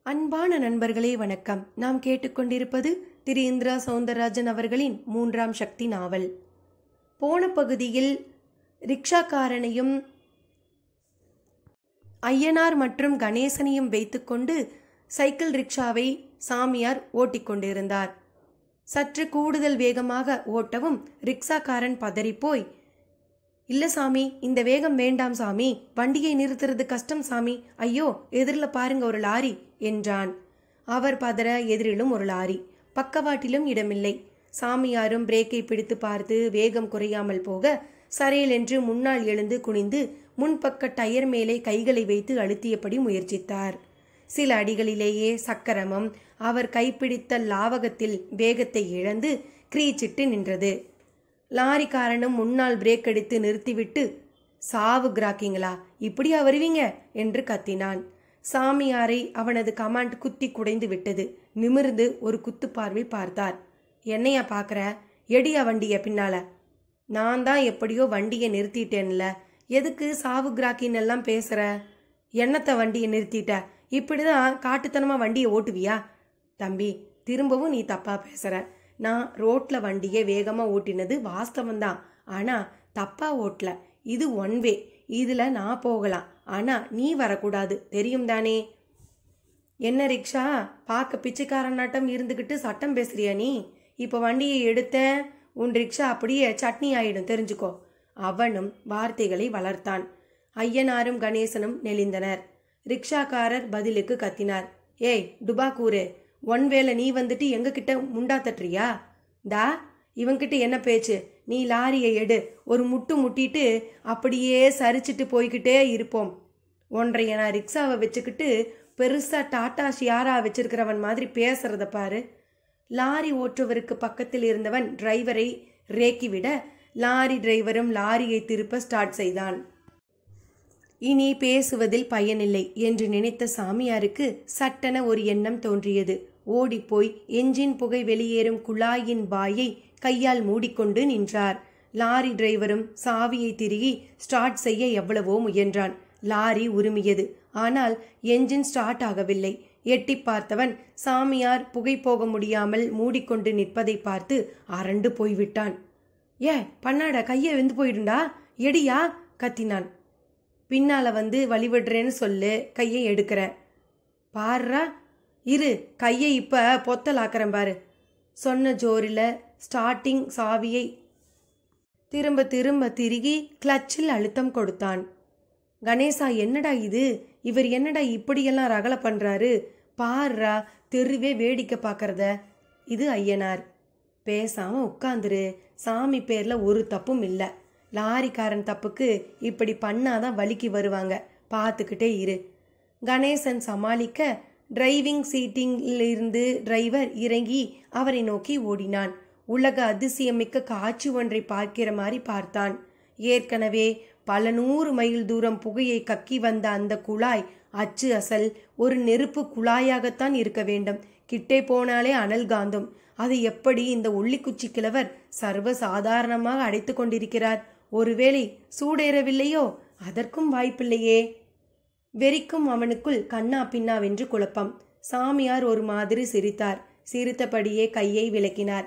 அன்பான நண்பர்களே வணக்கம். நாம் கேட்டுக்கொண்டிருப்பது திரு இந்திரா சௌந்தரராஜன் அவர்களின் 3ஆம் சக்தி நாவல். போன பகுதியில் ரிக்ஷாக்காரனையும் ஐயனார் மற்றும் கணேசனையும் வைத்துக்கொண்டு சைக்கிள் ரிக்ஷாவை சாமியார் ஓட்டிக்கொண்டிருந்தார். சற்று கூடுதல் வேகமாக ஓட்டவும் ரிக்ஷாக்காரன் பதறிப்போய், இல்ல சாமி, இந்த வேகம் வேண்டாம் சாமி, வண்டியை நிறுத்துறது கஷ்டம் சாமி, ஐயோ எதிரில் பாருங்க ஒரு லாரி என்றான். அவர் பதற எதிரிலும் ஒரு லாரி, பக்கவாட்டிலும் இடமில்லை. சாமியாரும் பிரேக்கை பிடித்து பார்த்து வேகம் குறையாமல் போக சரையல் என்று முன்னால் எழுந்து குனிந்து முன்பக்க டயர் மேலே கைகளை வைத்து அழுத்தியபடி முயற்சித்தார். சில அடிகளிலேயே சக்கரமும் அவர் கைப்பிடித்த லாவகத்தில் வேகத்தை இழந்து கிரீச்சிட்டு நின்றது. லாரிக்காரனும் முன்னால் பிரேக் அடித்து நிறுத்திவிட்டு, சாவு கிராக்கிங்களா, இப்படியா வருவீங்க என்று கத்தினான். சாமியாரை அவனது கமாண்ட் குத்தி குடைந்து விட்டது. நிமிர்ந்து ஒரு குத்து பார்வை பார்த்தார். என்னையா பார்க்குற, எடியா வண்டிய பின்னால. நான் தான் எப்படியோ வண்டியை நிறுத்திட்டேன்ல, எதுக்கு சாவு கிராக்கின்னு எல்லாம் பேசுற? என்னத்த வண்டியை நிறுத்திட்ட? இப்படிதான் காட்டுத்தனமா வண்டியை ஓட்டுவியா? தம்பி, திரும்பவும் நீ தப்பா பேசுற. நான் ரோட்ல வண்டியை வேகமாக ஓட்டினது வாஸ்தவந்தான், ஆனால் தப்பா ஓட்டல. இது ஒன் வே, இதில் நான் போகலாம், ஆனால் நீ வரக்கூடாது, தெரியும் தானே? என்ன ரிக்ஷா, பார்க்க பிச்சைக்காரனாட்டம் இருந்துக்கிட்டு சட்டம் பேசுறியா நீ? இப்போ வண்டியை எடுத்தேன், உன் ரிக்ஷா அப்படியே சட்னி ஆயிடும், தெரிஞ்சுக்கோ. அவனும் வார்த்தைகளை வளர்த்தான். ஐயனாரும் கணேசனும் நெளிந்தனர். ரிக்ஷாக்காரர் பதிலுக்கு கத்தினார். ஏய் டுபாக்கூரு, ஒன் வேளை நீ வந்துட்டு எங்ககிட்ட முண்டா தட்டுறியா? தா, இவங்கிட்ட என்ன பேச்சு? நீ லாரியை எடு, ஒரு முட்டு முட்டிட்டு அப்படியே சரிச்சிட்டு போய்கிட்டே இருப்போம். ஒன்றைய நான் ரிக்ஷாவை வச்சுக்கிட்டு பெருசா டாட்டா ஷியாரா வச்சிருக்கிறவன் மாதிரி பேசுறத பாரு. லாரி ஓட்டுவருக்கு பக்கத்தில் இருந்தவன் டிரைவரை ரேக்கிவிட லாரி டிரைவரும் லாரியை திருப்ப ஸ்டார்ட் செய்தான். இனி பேசுவதில் பயனில்லை என்று நினைத்த சாமியாருக்கு சட்டென ஒரு எண்ணம் தோன்றியது. ஓடிப்போய் என்ஜின் புகை வெளியேறும் குழாயின் பாயை கையால் மூடிக்கொண்டு நின்றார். லாரி டிரைவரும் சாவியை திருகி ஸ்டார்ட் செய்ய எவ்வளவோ முயன்றான். லாரி உருமியது, ஆனால் என்ஜின் ஸ்டார்ட் ஆகவில்லை. எட்டி பார்த்தவன் சாமியார் புகை போக முடியாமல் மூடிக்கொண்டு நிற்பதை பார்த்து அரண்டு போய்விட்டான். ஏ பண்ணாட, கையை வெந்து போயிடுண்டா, எடியா கத்தினான். பின்னால வந்து வழிவிடுறேன்னு சொல்லு, கையை எடுக்கிற பாருறா, இரு, கையை இப்ப பொத்தலாக்கிறேன் பாரு. சொன்ன ஜோரில் ஸ்டார்டிங் சாவியை திரும்ப திரும்ப திருகி கிளச்சில் அழுத்தம் கொடுத்தான். கணேசா, என்னடா இது, இவர் என்னடா இப்படியெல்லாம் ரகலை பண்றாரு, பாருறா, தெருவே வேடிக்கை பார்க்கறத. இது ஐயனார். பேசாம உட்காந்துரு, சாமி பேர்ல ஒரு தப்பும் இல்லை. லாரிக்காரன் தப்புக்கு இப்படி பண்ணாதான் வலிக்கு வருவாங்க, பார்த்துக்கிட்டே இரு. கணேசன் சமாளிக்க டிரைவிங் சீட்டிங்கிலிருந்து டிரைவர் இறங்கி அவரை நோக்கி ஓடினான். உலக அதிசயமிக்க காட்சி ஒன்றை பார்க்கிற மாதிரி பார்த்தான். ஏற்கனவே பல 100 மைல் தூரம் புகையை கக்கி வந்த அந்த குழாய் அச்சு அசல் ஒரு நெருப்பு குழாயாகத்தான் இருக்க வேண்டும். கிட்டே போனாலே அனல் காந்தம். அது எப்படி இந்த ஒல்லிக்குச்சி கிழவர் சர்வ சாதாரணமாக அடைத்து கொண்டிருக்கிறார்? ஒருவேளை சூடேறவில்லையோ? அதற்கும் வாய்ப்பில்லையே. வெறிக்கும் அவனுக்குள் கண்ணா பின்னாவென்று குழப்பம். சாமியார் ஒரு மாதிரி சிரித்தார். சிரித்தபடியே கையை விலக்கினார்.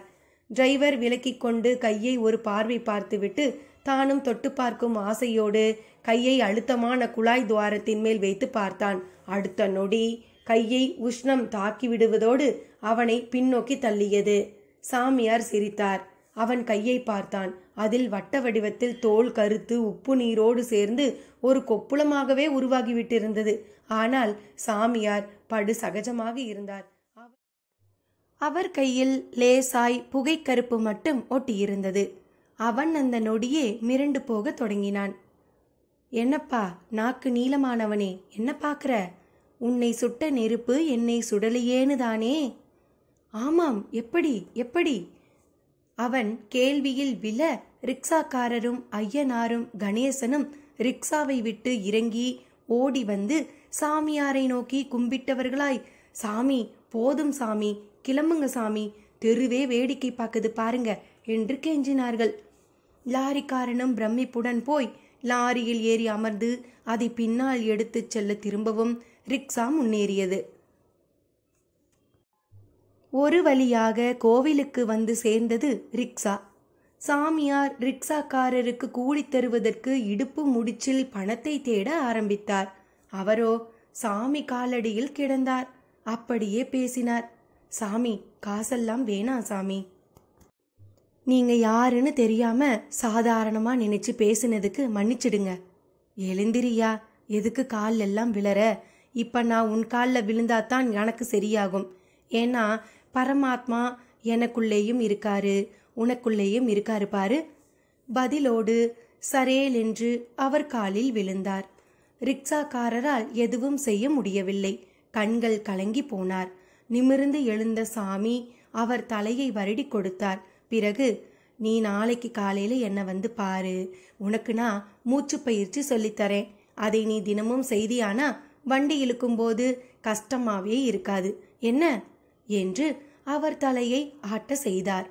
டிரைவர் விலக்கிக் கொண்டு கையை ஒரு பார்வை பார்த்துவிட்டு தானும் தொட்டு பார்க்கும் ஆசையோடு கையை அழுத்தமான குழாய் துவாரத்தின் மேல் வைத்து பார்த்தான். அடுத்த நொடி கையை உஷ்ணம் தாக்கிவிடுவதோடு அவனை பின்னோக்கி தள்ளியது. சாமியார் சிரித்தார். அவன் கையை பார்த்தான். அதில் வட்ட வடிவத்தில் தோல் கருத்து உப்பு நீரோடு சேர்ந்து ஒரு கொப்புளமாகவே உருவாகிவிட்டிருந்தது. ஆனால் சாமியார் படு சகஜமாக இருந்தார். அவர் கையில் லேசாய் புகைக்கருப்பு மட்டும் ஒட்டியிருந்தது. அவன் அந்த நொடியே மிரண்டு போக தொடங்கினான். என்னப்பா நாக்கு நீளமானவனே, என்ன பார்க்கிற? உன்னை சுட்ட நெருப்பு என்னை சுடலையேன்னு தானே? ஆமாம், எப்படி எப்படி? அவன் கேள்வியில் விழ ரிக்ஷாக்காரரும் ஐயனாரும் கணேசனும் ரிக்ஷாவை விட்டு இறங்கி ஓடி வந்து சாமியாரை நோக்கி கும்பிட்டவர்களாய், சாமி போதும் சாமி, கிளம்புங்க சாமி, தெருவே வேடிக்கை பார்க்குது பாருங்க என்று கெஞ்சினார்கள். லாரிக்காரனும் பிரமிப்புடன் போய் லாரியில் ஏறி அமர்ந்து அதை பின்னால் எடுத்துச் செல்ல திரும்பவும் ரிக்ஷா முன்னேறியது. ஒரு வழியாக கோவிலுக்கு வந்து சேர்ந்தது ரிக்ஷா. சாமியார் ரிக்ஷாக்காரருக்கு கூலி தருவதற்கு இடுப்பு முடிச்சில் பணத்தை தேட ஆரம்பித்தார். அவரோ சாமி காலடியில் கிடந்தார். அப்படியே பேசினார். சாமி, காசெல்லாம் வேணாம் சாமி. நீங்க யாருன்னு தெரியாம சாதாரணமா நினைச்சு பேசினதுக்கு மன்னிச்சிடுங்க. எழுந்திரியா, எதுக்கு கால் எல்லாம் விழற? இப்ப நான் உன் காலில் விழுந்தாதான் எனக்கு சரியாகும். ஏன்னா பரமாத்மா எனக்குள்ளேயும் இருக்காரு, உனக்குள்ளேயும் இருக்காரு பாரு. பதிலோடு சரேல் என்று அவர் காலில் விழுந்தார். ரிக்ஷாக்காரரால் எதுவும் செய்ய முடியவில்லை. கண்கள் கலங்கி போனார். நிமிர்ந்து எழுந்த சாமி அவர் தலையை வருடி கொடுத்தார். பிறகு, நீ நாளைக்கு காலையில என்ன வந்து பாரு, உனக்கு நான் மூச்சு பயிற்சி சொல்லித்தரேன். அதை நீ தினமும் செய்தியானா வண்டி இழுக்கும்போது கஷ்டமாவே இருக்காது என்ன என்று அவர் தலையை ஆட்ட செய்தார்.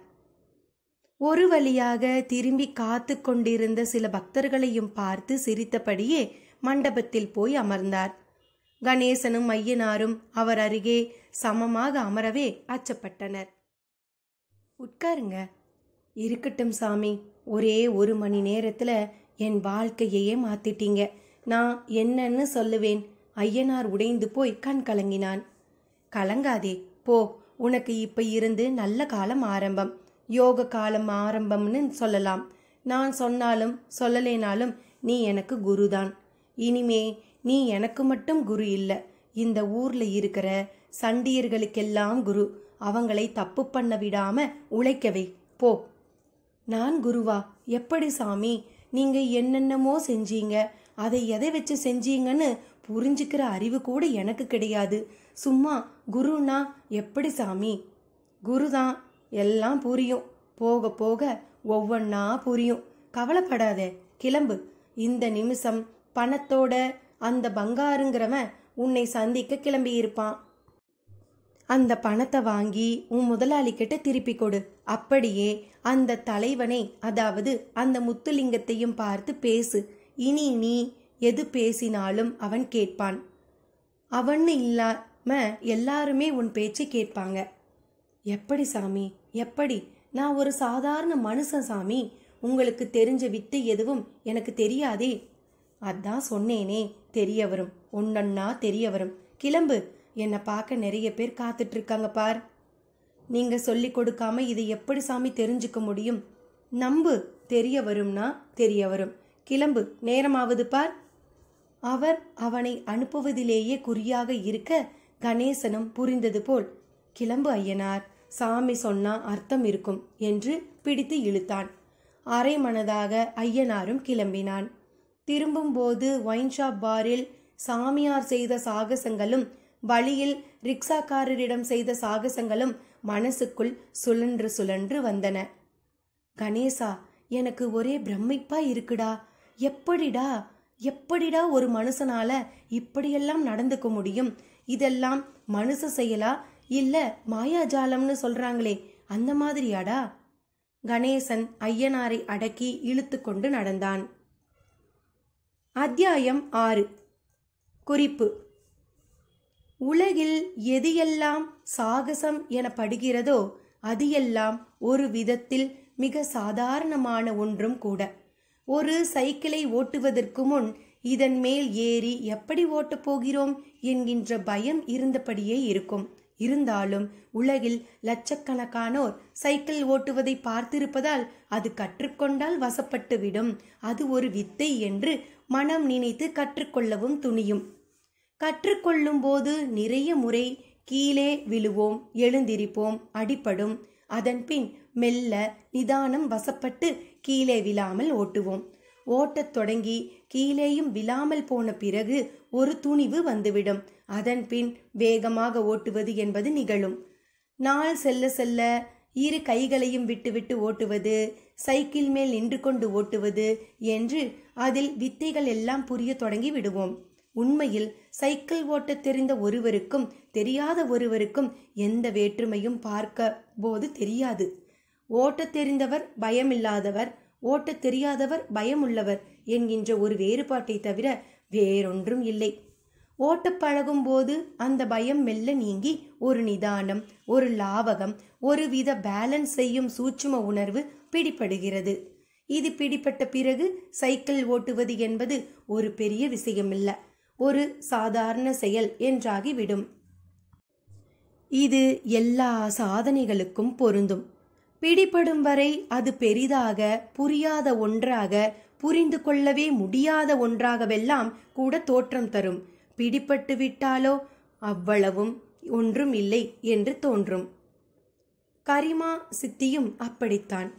ஒரு வழியாக திரும்பி காத்து கொண்டிருந்த சில பக்தர்களையும் பார்த்து சிரித்தபடியே மண்டபத்தில் போய் அமர்ந்தார். கணேசனும் ஐயனாரும் அவர் அருகே சமமாக அமரவே அச்சப்பட்டனர். உட்காருங்க. இருக்கட்டும் சாமி, ஒரே 1 மணி நேரத்துல என் வாழ்க்கையே மாத்திட்டீங்க. நான் என்னன்னு சொல்லுவேன்? ஐயனார் உடைந்து போய் கண் கலங்கினான். கலங்காதே போ, உனக்கு இப்ப இருந்து நல்ல காலம் ஆரம்பம், யோக காலம் ஆரம்பம்னு சொல்லலாம். நான் சொன்னாலும் சொல்லலேனாலும் நீ எனக்கு குருதான். இனிமே நீ எனக்கு மட்டும் குரு இல்ல, இந்த ஊர்ல இருக்கிற சண்டியர்களுக்கெல்லாம் குரு. அவங்களை தப்பு பண்ண விடாம உழைக்கவை போ. நான் குருவா? எப்படி சாமி? நீங்க என்னென்னமோ செஞ்சீங்க, அதை எதை வச்சு செஞ்சீங்கன்னு புரிஞ்சுக்கிற அறிவு கூட எனக்கு கிடையாது. சும்மா குருனா எப்படி சாமி? குருதான், எல்லாம் புரியும், போக போக ஒவ்வொன்னா புரியும். கவலைப்படாதே, கிளம்பு. இந்த நிமிஷம் பணத்தோட அந்த பங்காருங்கிறவன் உன்னை சந்திக்க கிளம்பி இருப்பான். அந்த பணத்தை வாங்கி உன் முதலாளி கிட்ட திருப்பி கொடு. அப்படியே அந்த தலைவனை, அதாவது அந்த முத்துலிங்கத்தையும் பார்த்து பேசு. இனி நீ எது பேசினாலும் அவன் கேட்பான். அவன்னு இல்லாம எல்லாருமே உன் பேச்சு கேட்பாங்க. எப்படி சாமி, எப்படி? நான் ஒரு சாதாரண மனுஷன் சாமி. உங்களுக்கு தெரிஞ்ச வித்தை எதுவும் எனக்கு தெரியாதே. அதான் சொன்னேனே, தெரிய வரும், ஒன்னொன்னா தெரிய வரும். கிளம்பு, என்னை பார்க்க நிறைய பேர் காத்துட்டு இருக்காங்க பார். நீங்க சொல்லி கொடுக்காம இதை எப்படி சாமி தெரிஞ்சுக்க முடியும்? நம்பு, தெரிய வரும்னா தெரிய வரும். கிளம்பு, நேரமாவது பார். அவர் அவனை அனுப்புவதிலேயே குறியாக இருக்க கணேசனும் புரிந்தது போல், கிளம்பு ஐயனார், சாமி சொன்னா அர்த்தம் இருக்கும் என்று பிடித்து இழுத்தான். அரை மனதாக ஐயனாரும் கிளம்பினான். திரும்பும்போது ஒயின் ஷாப் பாரில் சாமியார் செய்த சாகசங்களும் வழியில் ரிக்ஷாக்காரரிடம் செய்த சாகசங்களும் மனசுக்குள் சுழன்று சுழன்று வந்தன. கணேசா, எனக்கு ஒரே பிரமிப்பா இருக்குடா. எப்படிடா ஒரு மனுஷனால இப்படியெல்லாம் நடந்துக்க முடியும்? இதெல்லாம் மனுஷ செயலா இல்ல மாயாஜாலம்னு சொல்றாங்களே, அந்த மாதிரியாடா? கணேசன் ஐயனாரை அடக்கி இழுத்து கொண்டு நடந்தான். அத்தியாயம் 6. குறிப்பு: உலகில் எது எல்லாம் சாகசம் எனப்படுகிறதோ அது எல்லாம் ஒரு விதத்தில் மிக சாதாரணமான ஒன்றும் கூட. ஒரு சைக்கிளை ஓட்டுவதற்கு முன் இதன் மேல் ஏறி எப்படி ஓட்டப் போகிறோம் என்கின்ற பயம் இருந்தபடியே இருக்கும். இருந்தாலும் உலகில் லட்சக்கணக்கானோர் சைக்கிள் ஓட்டுவதை பார்த்திருப்பதால் அது கற்றுக்கொண்டால் வசப்பட்டு விடும், அது ஒரு வித்தை என்று மனம் நினைத்து கற்றுக்கொள்ளவும் துணியும். கற்றுக்கொள்ளும் போது நிறைய முறை கீழே விழுவோம், எழுந்திருப்போம், அடிபடும். அதன் பின் மெல்ல நிதானம் வசப்பட்டு கீழே விழாமல் ஓட்டுவோம். ஓட்டத் தொடங்கி கீழேயும் விழாமல் போன பிறகு ஒரு துணிவு வந்துவிடும். அதன் பின் வேகமாக ஓட்டுவது என்பது நிகழும். நாள் செல்ல செல்ல இரு கைகளையும் விட்டு ஓட்டுவது, சைக்கிள் மேல் நின்று கொண்டு ஓட்டுவது என்று அதில் வித்தைகள் எல்லாம் புரிய தொடங்கி விடுவோம். உண்மையில் சைக்கிள் ஓட்ட தெரிந்த ஒருவருக்கும் தெரியாத ஒருவருக்கும் எந்த வேற்றுமையும் பார்க்க போது தெரியாது. ஓட்டத் தெரிந்தவர் பயமில்லாதவர், ஓட்டத் தெரியாதவர் பயமுள்ளவர் என்கின்ற ஒரு வேறுபாட்டை தவிர வேறொன்றும் இல்லை. ஓட்டப் பழகும் போது அந்த பயம் மெல்ல நீங்கி ஒரு நிதானம், ஒரு லாவகம், ஒருவித பேலன்ஸ் செய்யும் சூட்சும உணர்வு பிடிபடுகிறது. இது பிடிபட்ட பிறகு சைக்கிள் ஓட்டுவது என்பது ஒரு பெரிய விஷயமில்ல, ஒரு சாதாரண செயல் என்றாகிவிடும். இது எல்லா சாதனைகளுக்கும் பொருந்தும். பிடிபடும் வரை அது பெரிதாக, புரியாத ஒன்றாக, புரிந்து கொள்ளவே முடியாத ஒன்றாகவெல்லாம் கூட தோற்றம் தரும். பிடிபட்டு விட்டாலோ அவ்வளவும் ஒன்றும் இல்லை என்று தோன்றும். கரிமா சித்தியும் அப்படித்தான்.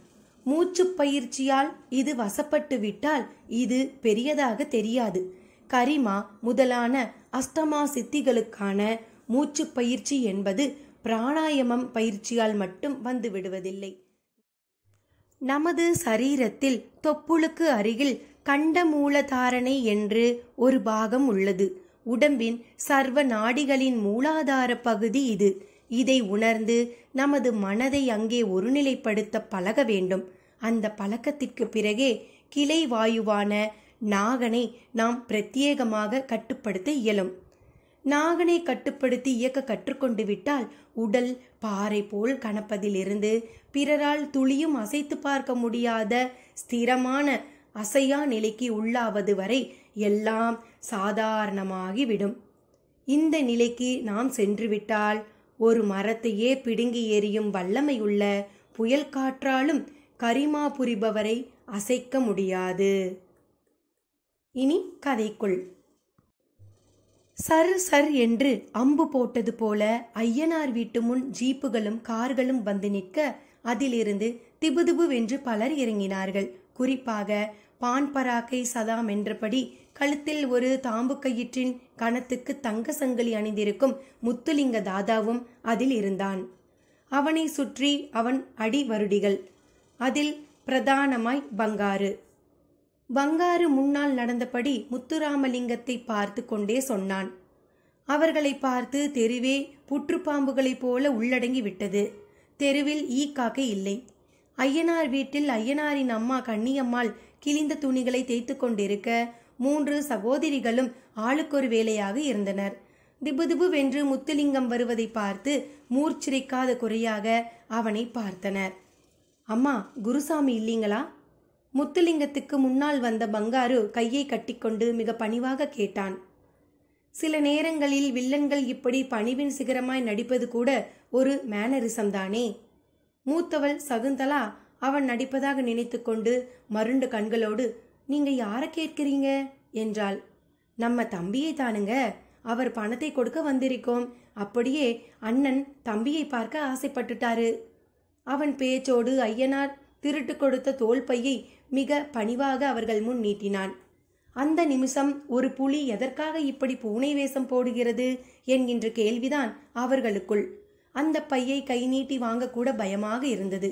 மூச்சு பயிற்சியால் இது வசப்பட்டு விட்டால் இது பெரியதாக தெரியாது. கரிமா முதலான அஷ்டமா சித்திகளுக்கான மூச்சு பயிற்சி என்பது பிராணாயாமம் பயிற்சியால் மட்டும் வந்து விடுவதில்லை. நமது சரீரத்தில் தொப்புளுக்கு அருகில் கண்டமூல தாரணை என்று ஒரு பாகம் உள்ளது. உடம்பின் சர்வ நாடிகளின் மூலாதார பகுதி இது. இதை உணர்ந்து நமது மனதை அங்கே ஒருநிலைப்படுத்த பழக வேண்டும். அந்த பழக்கத்திற்கு பிறகே கிளை வாயுவான நாகனை நாம் பிரத்யேகமாக கட்டுப்படுத்த இயலும். நாகனை கட்டுப்படுத்தி இயக்க கற்றுக்கொண்டு விட்டால் உடல் பாறை போல் கனப்பதிலிருந்து பிறரால் துளியும் அசைத்து பார்க்க முடியாத ஸ்திரமான அசையா நிலைக்கு உள்ளாவது வரை எல்லாம் சாதாரணமாகிவிடும். இந்த நிலைக்கு நாம் சென்றுவிட்டால் ஒரு மரத்தையே பிடுங்கி எறியும் வல்லமையுள்ள புயல் காற்றாலும் கரிமா புரிபவரை அசைக்க முடியாது. இனி கதைக்குள். சர் சர் என்று அம்பு போட்டது போல ஐயனார் வீட்டு முன் ஜீப்புகளும் கார்களும் வந்து நிற்க அதிலிருந்து திபுதிபுவென்று பலர் இறங்கினார்கள். குறிப்பாக பான் பராக்கை சதாம் என்றபடி கழுத்தில் ஒரு தாம்பு கயிற்றின் கணத்துக்கு தங்க சங்கிலி அணிந்திருக்கும் முத்துலிங்க தாதாவும் அதில் இருந்தான். அவனை சுற்றி அவன் அடி வருடிகள். அதில் பிரதானமாய் பங்காரு. பங்காரு முன்னால் நடந்தபடி முத்துராமலிங்கத்தை பார்த்து கொண்டே சொன்னான். அவர்களை பார்த்து தெருவே புற்றுப்பாம்புகளைப் போல உள்ளடங்கி விட்டது. தெருவில் ஈ காக்கை இல்லை. ஐயனார் வீட்டில் ஐயனாரின் அம்மா கன்னியம்மாள் கிழிந்த துணிகளை தேய்த்து கொண்டிருக்க 3 சகோதரிகளும் ஆளுக்கொரு வேலையாக இருந்தனர். திபுதிபுவென்று முத்துலிங்கம் வருவதை பார்த்து மூர்ச்சிரைக்காத குறையாக அவனை பார்த்தனர். அம்மா, குருசாமி இல்லீங்களா? முத்துலிங்கத்துக்கு முன்னால் வந்த பங்காரு கையை கட்டிக்கொண்டு மிக பணிவாக கேட்டான். சில நேரங்களில் வில்லன்கள் இப்படி பணிவின் சிகரமாய் நடிப்பது கூட ஒரு மேனரிசம் தானே. மூத்தவள் சகுந்தலா அவன் நடிப்பதாக நினைத்து கொண்டு மருண்டு கண்களோடு, நீங்க யாரை கேட்கிறீங்க என்றாள். நம்ம தம்பியை தானுங்க. அவர் பணத்தை கொடுக்க வந்திருக்கோம். அப்படியே அண்ணன் தம்பியை பார்க்க ஆசைப்பட்டுட்டாரு. அவன் பேச்சோடு ஐயனார் திருட்டு கொடுத்த தோல் பையை மிக பணிவாக அவர்கள் முன் நீட்டினான். அந்த நிமிஷம் ஒரு புலி எதற்காக இப்படி பூனை வேஷம் போடுகிறது என்கின்ற கேள்விதான் அவர்களுக்குள். அந்த பையை கை நீட்டி வாங்கக்கூட பயமாக இருந்தது.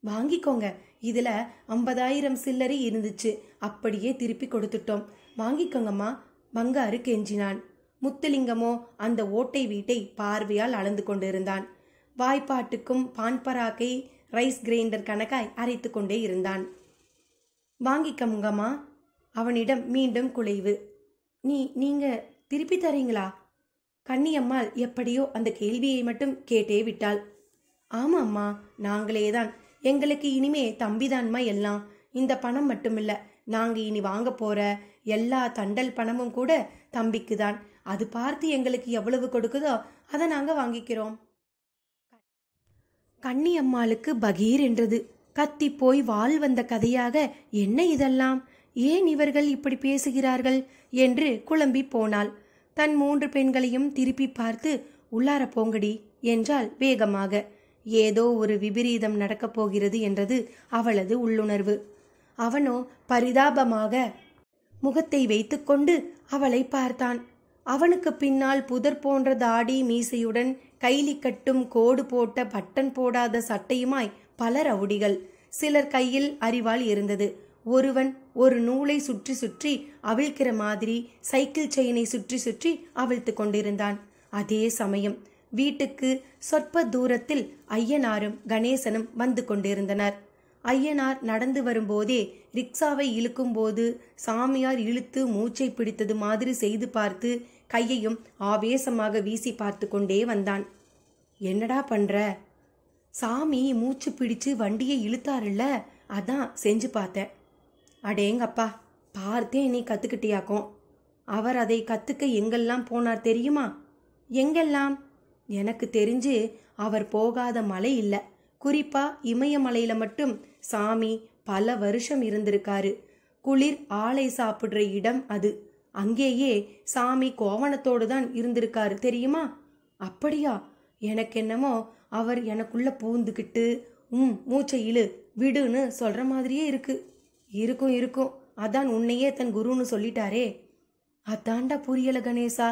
வாங்கிக்கோங்க, இதுல 50,000 சில்லறை இருந்துச்சு, அப்படியே திருப்பி கொடுத்துட்டோம், வாங்கிக்கோங்கம்மா, பங்காரு கெஞ்சினான். முத்துலிங்கமோ அந்த ஓட்டை வீட்டை பார்வையால் அளந்து கொண்டிருந்தான். வாய்ப்பாட்டுக்கும் பான்பராக்கை ரைஸ் கிரைண்டர் கணக்காய் அரைத்து கொண்டே இருந்தான். வாங்கிக்கமுங்கம்மா. அவனிடம் மீண்டும் குலைவு. நீங்க திருப்பி தரீங்களா? கன்னியம்மாள் எப்படியோ அந்த கேள்வியை மட்டும் கேட்டே விட்டாள். ஆமா அம்மா, நாங்களேதான். எங்களுக்கு இனிமே தம்பிதான்மா எல்லாம். இந்த பணம் மட்டுமில்ல, நாங்க இனி வாங்க போற எல்லா தண்டல் பணமும் கூட தம்பிக்கு தான். அது பார்த்து எங்களுக்கு எவ்வளவு கொடுக்குதோ அதை நாங்க வாங்கிக்கிறோம். கன்னியம்மாளுக்கு பகீர் என்றது. கத்தி போய் வாள் வந்த கதையாக என்ன இதெல்லாம், ஏன் இவர்கள் இப்படி பேசுகிறார்கள் என்று குழம்பி போனாள். தன் 3 பெண்களையும் திருப்பி பார்த்து, உள்ளார போங்கடி என்றாள் வேகமாக. ஏதோ ஒரு விபரீதம் நடக்கப் போகிறது என்றது அவளது உள்ளுணர்வு. அவனோ பரிதாபமாக முகத்தை வைத்துக்கொண்டு அவளை பார்த்தான். அவனுக்கு பின்னால் புதர் போன்ற தாடி மீசையுடன் கைலி கட்டும் கோடு போட்ட பட்டன் போடாத சட்டையுமாய் பல ரவுடிகள். சிலர் கையில் அரிவாள் இருந்தது. ஒருவன் ஒரு நூலை சுற்றி சுற்றி அவிழ்க்கிற மாதிரி சைக்கிள் செயினை சுற்றி சுற்றி அவிழ்த்து கொண்டிருந்தான். அதே சமயம் வீட்டுக்கு சொற்ப தூரத்தில் ஐயனாரும் கணேசனும் வந்து கொண்டிருந்தனர். ஐயனார் நடந்து வரும்போதே ரிக்ஷாவை இழுக்கும் போது சாமியார் இழுத்து மூச்சை பிடித்தது மாதிரி செய்து பார்த்து கையையும் ஆவேசமாக வீசி பார்த்து கொண்டே வந்தான். என்னடா பண்ற? சாமி மூச்சு பிடிச்சு வண்டியை இழுத்தாருல்ல, அதான் செஞ்சு பார்த்தேன். அடேங்கப்பா, பார்த்தேன் நீ கத்துக்கிட்டியாக்கும். அவர் அதை கத்துக்க எங்கெல்லாம் போனார் தெரியுமா? எங்கெல்லாம்? எனக்கு தெரிஞ்சு அவர் போகாத மலை இல்லை. குறிப்பா இமயமலையில மட்டும் சாமி பல வருஷம் இருந்திருக்காரு. குளிர் ஆளை சாப்பிடுற இடம் அது. அங்கேயே சாமி கோவணத்தோடு தான் இருந்திருக்காரு தெரியுமா? அப்படியா? எனக்கு என்னமோ அவர் எனக்குள்ள பூந்துக்கிட்டு மூச்சை இழு விடுன்னு சொல்ற மாதிரியே இருக்கு. இருக்கும் இருக்கும், அதான் உன்னையே தன் குருன்னு சொல்லிட்டாரே. அதாண்டா புரியல கணேசா.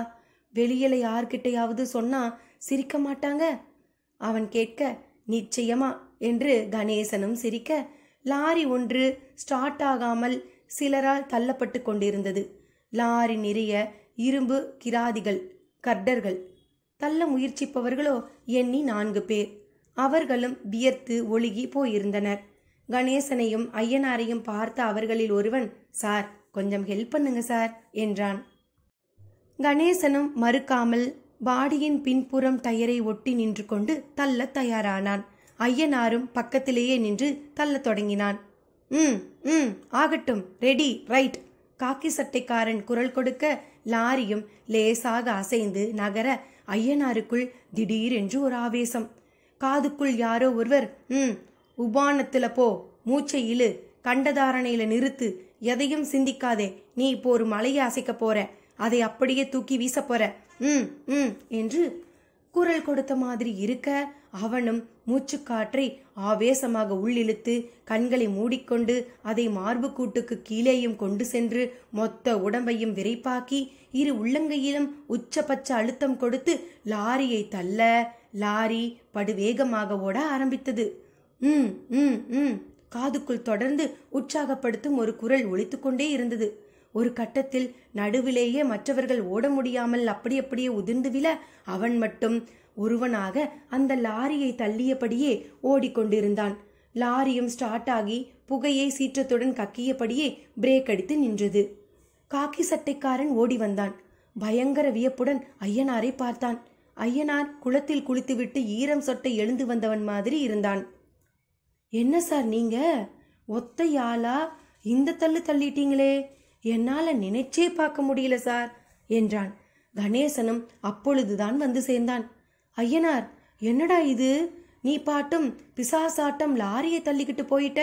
வெளியில யார்கிட்டையாவது சொன்னா சிரிக்க மாட்டாங்க? அவன் கேட்க, நிச்சயமா என்று கணேசனும் சிரிக்க, லாரி ஒன்று ஸ்டார்ட் ஆகாமல் சிலரால் தள்ளப்பட்டு கொண்டிருந்தது. லாரி நிறைய இரும்பு கிராதிகள், கர்டர்கள். தள்ள முயற்சிப்பவர்களோ எண்ணி 4 பேர். அவர்களும் வியர்த்து ஒழுகி போயிருந்தனர். கணேசனையும் ஐயனாரையும் பார்த்த அவர்களில் ஒருவன், சார் கொஞ்சம் ஹெல்ப் பண்ணுங்க சார் என்றான். கணேசனும் மறுக்காமல் பாடியின் பின்புறம் டயரை ஒட்டி நின்று கொண்டு தள்ள தயாரானான். ஐயனாரும் பக்கத்திலேயே நின்று தள்ள தொடங்கினான். ஆகட்டும், ரெடி, ரைட். காக்கி சட்டைக்காரன் குரல் கொடுக்க லாரியும் லேசாக அசைந்து நகர ஐயனாருக்குள் திடீரென்று ஒரு ஆவேசம். காதுக்குள் யாரோ ஒருவர், உபானத்துல போ, மூச்சை இழு, கண்டதாரணையில நிறுத்து, எதையும் சிந்திக்காதே, நீ இப்போ ஒரு மலையை அசைக்க போற, அதை அப்படியே தூக்கி வீச போற என்று குரல் கொடுத்த மாதிரி இருக்க, அவனும் மூச்சுக்காற்றை ஆவேசமாக உள்ளிழுத்து கண்களை மூடிக்கொண்டு அதை மார்பு கூட்டுக்கு கீழேயும் கொண்டு சென்று மொத்த உடம்பையும் விரைப்பாக்கி 2 உள்ளங்கையிலும் உச்சபட்ச அழுத்தம் கொடுத்து லாரியை தள்ள லாரி படுவேகமாக ஓட ஆரம்பித்தது. காதுக்குள் தொடர்ந்து உற்சாகப்படுத்தும் ஒரு குரல் ஒலித்து கொண்டே இருந்தது. ஒரு கட்டத்தில் நடுவிலேயே மற்றவர்கள் ஓட முடியாமல் அப்படியே உதிர்ந்து விழ அவன் மட்டும் ஒருவனாக அந்த லாரியை தள்ளியபடியே ஓடிக்கொண்டிருந்தான். லாரியும் ஸ்டார்ட் ஆகி புகையை சீற்றத்துடன் கக்கியபடியே பிரேக் அடித்து நின்றது. காக்கி சட்டைக்காரன் ஓடி வந்தான். பயங்கர வியப்புடன் ஐயனாரை பார்த்தான். ஐயனார் குளத்தில் குளித்துவிட்டு ஈரம் சொட்டை எழுந்து வந்தவன் மாதிரி இருந்தான். என்ன சார் நீங்க ஒத்தையாளா இந்த தள்ளு தள்ளிட்டீங்களே, என்னால நினைச்சே பார்க்க முடியல சார் என்றான். கணேசனும் அப்பொழுதுதான் வந்து சேர்ந்தான். ஐயனார், என்னடா இது, நீ பாட்டும் பிசாசாட்டம் லாரியை தள்ளிக்கிட்டு போயிட்ட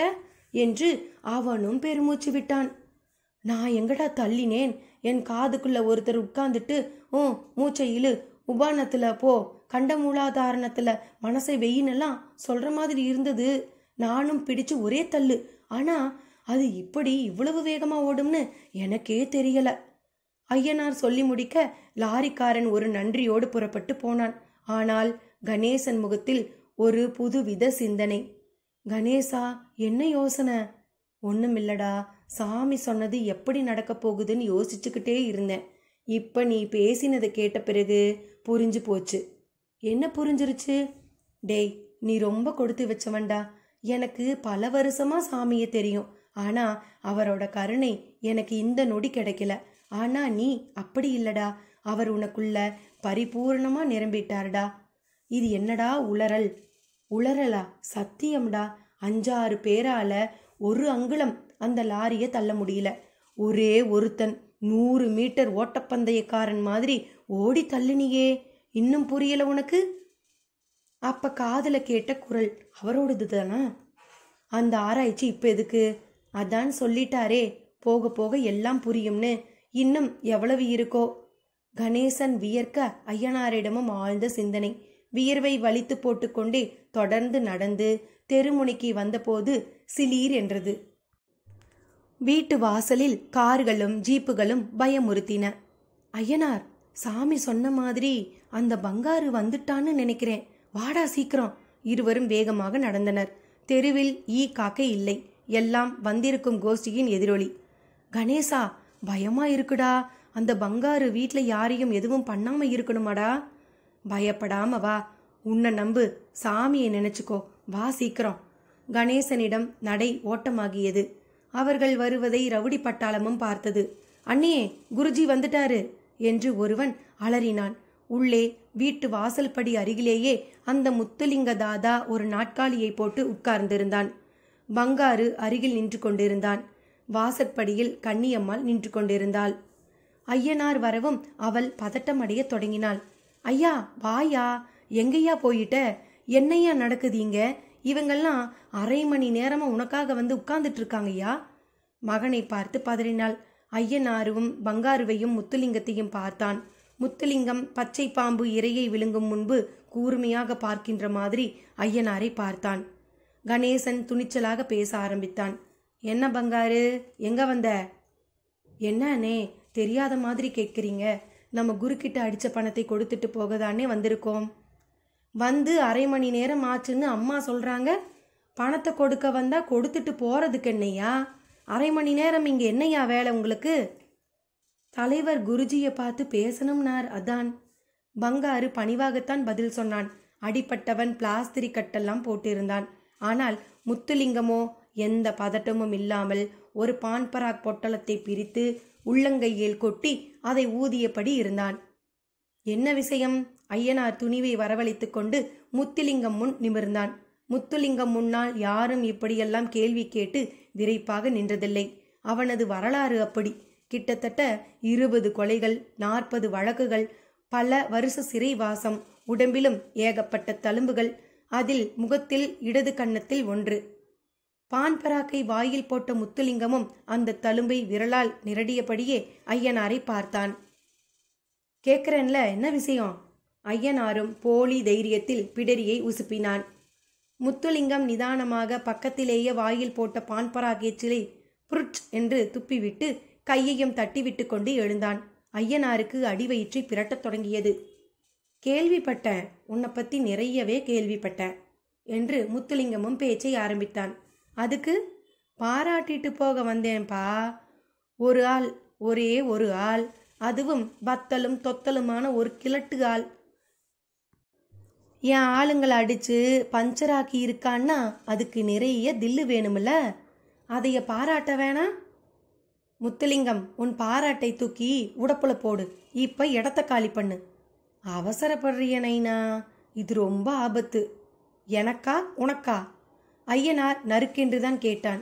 என்று அவனும் பெருமூச்சு விட்டான். நான் எங்கடா தள்ளினேன்? என் காதுக்குள்ள ஒருத்தர் உட்கார்ந்துட்டு மூச்சை இழு, உபானத்துல போ, கண்டமூலாதாரணத்துல மனசை வெயினெல்லாம் சொல்ற மாதிரி இருந்தது. நானும் பிடிச்சு ஒரே தள்ளு. ஆனா அது இப்படி இவ்வளவு வேகமா ஓடும்னு எனக்கே தெரியல. ஐயனார் சொல்லி முடிக்க லாரிக்காரன் ஒரு நன்றியோடு புறப்பட்டு போனான். ஆனால் கணேசன் முகத்தில் ஒரு புதுவித சிந்தனை. கணேசா, என்ன யோசனை? ஒண்ணுமில்லடா, சாமி சொன்னது எப்படி நடக்க போகுதுன்னு யோசிச்சுக்கிட்டே இருந்தேன். இப்ப நீ பேசினதை கேட்ட பிறகு புரிஞ்சு போச்சு. என்ன புரிஞ்சிருச்சு? டேய், நீ ரொம்ப கொடுத்து வச்சவன்டா. எனக்கு பல வருஷமா சாமியை தெரியும். ஆனா அவரோட கருணை எனக்கு இந்த நொடி கிடைக்கல. ஆனா நீ அப்படி இல்லடா. அவர் உனக்குள்ள பரிபூர்ணமா நிரம்பிட்டாருடா. இது என்னடா உளறல்? உளறலா? சத்தியம்டா. 5-6 பேரால ஒரு அங்குலம் அந்த லாரியை தள்ள முடியல. ஒரே ஒருத்தன் 100 மீட்டர் ஓட்டப்பந்தயக்காரன் மாதிரி ஓடி தள்ளினியே. இன்னும் புரியல உனக்கு? அப்ப காதுல கேட்ட குரல் அவரோடது தானா? அந்த ஆராய்ச்சி இப்ப எதுக்கு? அதான் சொல்லிட்டாரே, போக போக எல்லாம் புரியும்னு. இன்னும் எவ்வளவு இருக்கோ? கணேசன் வியர்க்க ஐயனாரிடமும் ஆழ்ந்த சிந்தனை. வியர்வை வலித்து போட்டுக்கொண்டே தொடர்ந்து நடந்து தெருமுனைக்கு வந்தபோது சிலீர் என்றது. வீட்டு வாசலில் கார்களும் ஜீப்புகளும் பயமுறுத்தின. ஐயனார், சாமி சொன்ன மாதிரி அந்த பங்காரு வந்துட்டான்னு நினைக்கிறேன், வாடா சீக்கிரம். இருவரும் வேகமாக நடந்தனர். தெருவில் காக்கை இல்லை. எல்லாம் வந்திருக்கும் கோஷ்டியின் எதிரொலி. கணேசா, பயமா இருக்குடா. அந்த பங்காரு வீட்ல யாரையும் எதுவும் பண்ணாம இருக்கணுமாடா. பயப்படாம வா, உன்னை நம்பு, சாமியை நினைச்சுக்கோ, வா சீக்கிரம். கணேசனிடம் நடை ஓட்டமாகியது. அவர்கள் வருவதை ரவுடி பட்டாளமும் பார்த்தது. அண்ணியே, குருஜி வந்துட்டாரு என்று ஒருவன் அலறினான். உள்ளே வீட்டு வாசல்படி அருகிலேயே அந்த முத்துலிங்க தாதா ஒரு நாட்காலியை போட்டு உட்கார்ந்திருந்தான். பங்காரு அருகில் நின்று கொண்டிருந்தான். வாசற்படியில் கன்னியம்மாள் நின்று கொண்டிருந்தாள். ஐயனார் வரவும் அவள் பதட்டமடைய தொடங்கினாள். ஐயா, வாயா, எங்கய்யா போயிட்ட? என்னையா நடக்குதீங்க? இவங்கெல்லாம் அரை மணி நேரமா உனக்காக வந்து உட்கார்ந்துட்டு இருக்காங்கய்யா. மகனை பார்த்து பதறினாள். ஐயனாரும் பங்காருவையும் முத்துலிங்கத்தையும் பார்த்தான். முத்துலிங்கம் பச்சை பாம்பு இரையை விழுங்கும் முன்பு கூர்மையாக பார்க்கின்ற மாதிரி ஐயனாரை பார்த்தான். கணேசன் துணிச்சலாக பேச ஆரம்பித்தான். என்ன பங்காரு, எங்க வந்த? என்னண்ணே தெரியாத மாதிரி கேட்குறீங்க? நம்ம குருக்கிட்ட அடித்த பணத்தை கொடுத்துட்டு போகதானே வந்திருக்கோம். வந்து அரை மணி நேரம் ஆச்சுன்னு அம்மா சொல்கிறாங்க. பணத்தை கொடுக்க வந்தா கொடுத்துட்டு போகிறதுக்கு என்னையா? அரை மணி நேரம் இங்கே என்னையா வேலை உங்களுக்கு? தலைவர் குருஜியை பார்த்து பேசணும்னார், அதான். பங்காரு பணிவாகத்தான் பதில் சொன்னான். அடிப்பட்டவன் பிளாஸ்திரி கட்டெல்லாம் போட்டிருந்தான். ஆனால் முத்துலிங்கமோ எந்த பதட்டமும் இல்லாமல் ஒரு பான்பராக் பொட்டலத்தை பிரித்து உள்ளங்கையில் கொட்டி அதை ஊதியபடி இருந்தான். என்ன விஷயம்? ஐயனார் துணிவை வரவழைத்து கொண்டு முத்துலிங்கம் முன் நிமிர்ந்தான். முத்துலிங்கம் முன்னால் யாரும் இப்படியெல்லாம் கேள்வி கேட்டு விரைப்பாக நின்றதில்லை. அவனது வரலாறு அப்படி. கிட்டத்தட்ட 20 கொலைகள், 40 வழக்குகள், பல வருஷ சிறைவாசம், உடம்பிலும் ஏகப்பட்ட தழும்புகள், அதில் முகத்தில் இடது கன்னத்தில் 1. பான்பராக்கை வாயில் போட்ட முத்துலிங்கமும் அந்த தழும்பை விரலால் நிரடியபடியே ஐயனாரை பார்த்தான். கேட்கிறேன்ல, என்ன விஷயம்? ஐயனாரும் போலி தைரியத்தில் பிடரியை உசுப்பினான். முத்துலிங்கம் நிதானமாக பக்கத்திலேயே வாயில் போட்ட பான்பராக் எச்சிலை புருட் என்று துப்பிவிட்டு கையையும் தட்டிவிட்டு கொண்டு எழுந்தான். ஐயனாருக்கு அடிவயிற்றை பிரட்டத் தொடங்கியது. கேள்விப்பட்டேன், உன்னை பற்றி நிறையவே கேள்விப்பட்டேன் என்று முத்துலிங்கமும் பேச்சை ஆரம்பித்தான். அதுக்கு பாராட்டிட்டு போக வந்தேன்பா. ஒரு ஆள், ஒரே ஒரு ஆள், அதுவும் பத்தலும் தொத்தலுமான ஒரு கிழட்டு ஆள். என் ஆளுங்களை அடிச்சு பஞ்சராக்கி இருக்கான்னா அதுக்கு நிறைய தில்லு வேணுமில்ல? அதைய பாராட்ட வேணாம்? முத்துலிங்கம், உன் பாராட்டை தூக்கி உடப்புல போடு. இப்ப இடத்த காலி பண்ணு. அவசரப்படுறிய நைனா, இது ரொம்ப ஆபத்து. எனக்கா உனக்கா? ஐயனார் நறுக்கென்றுதான் கேட்டான்.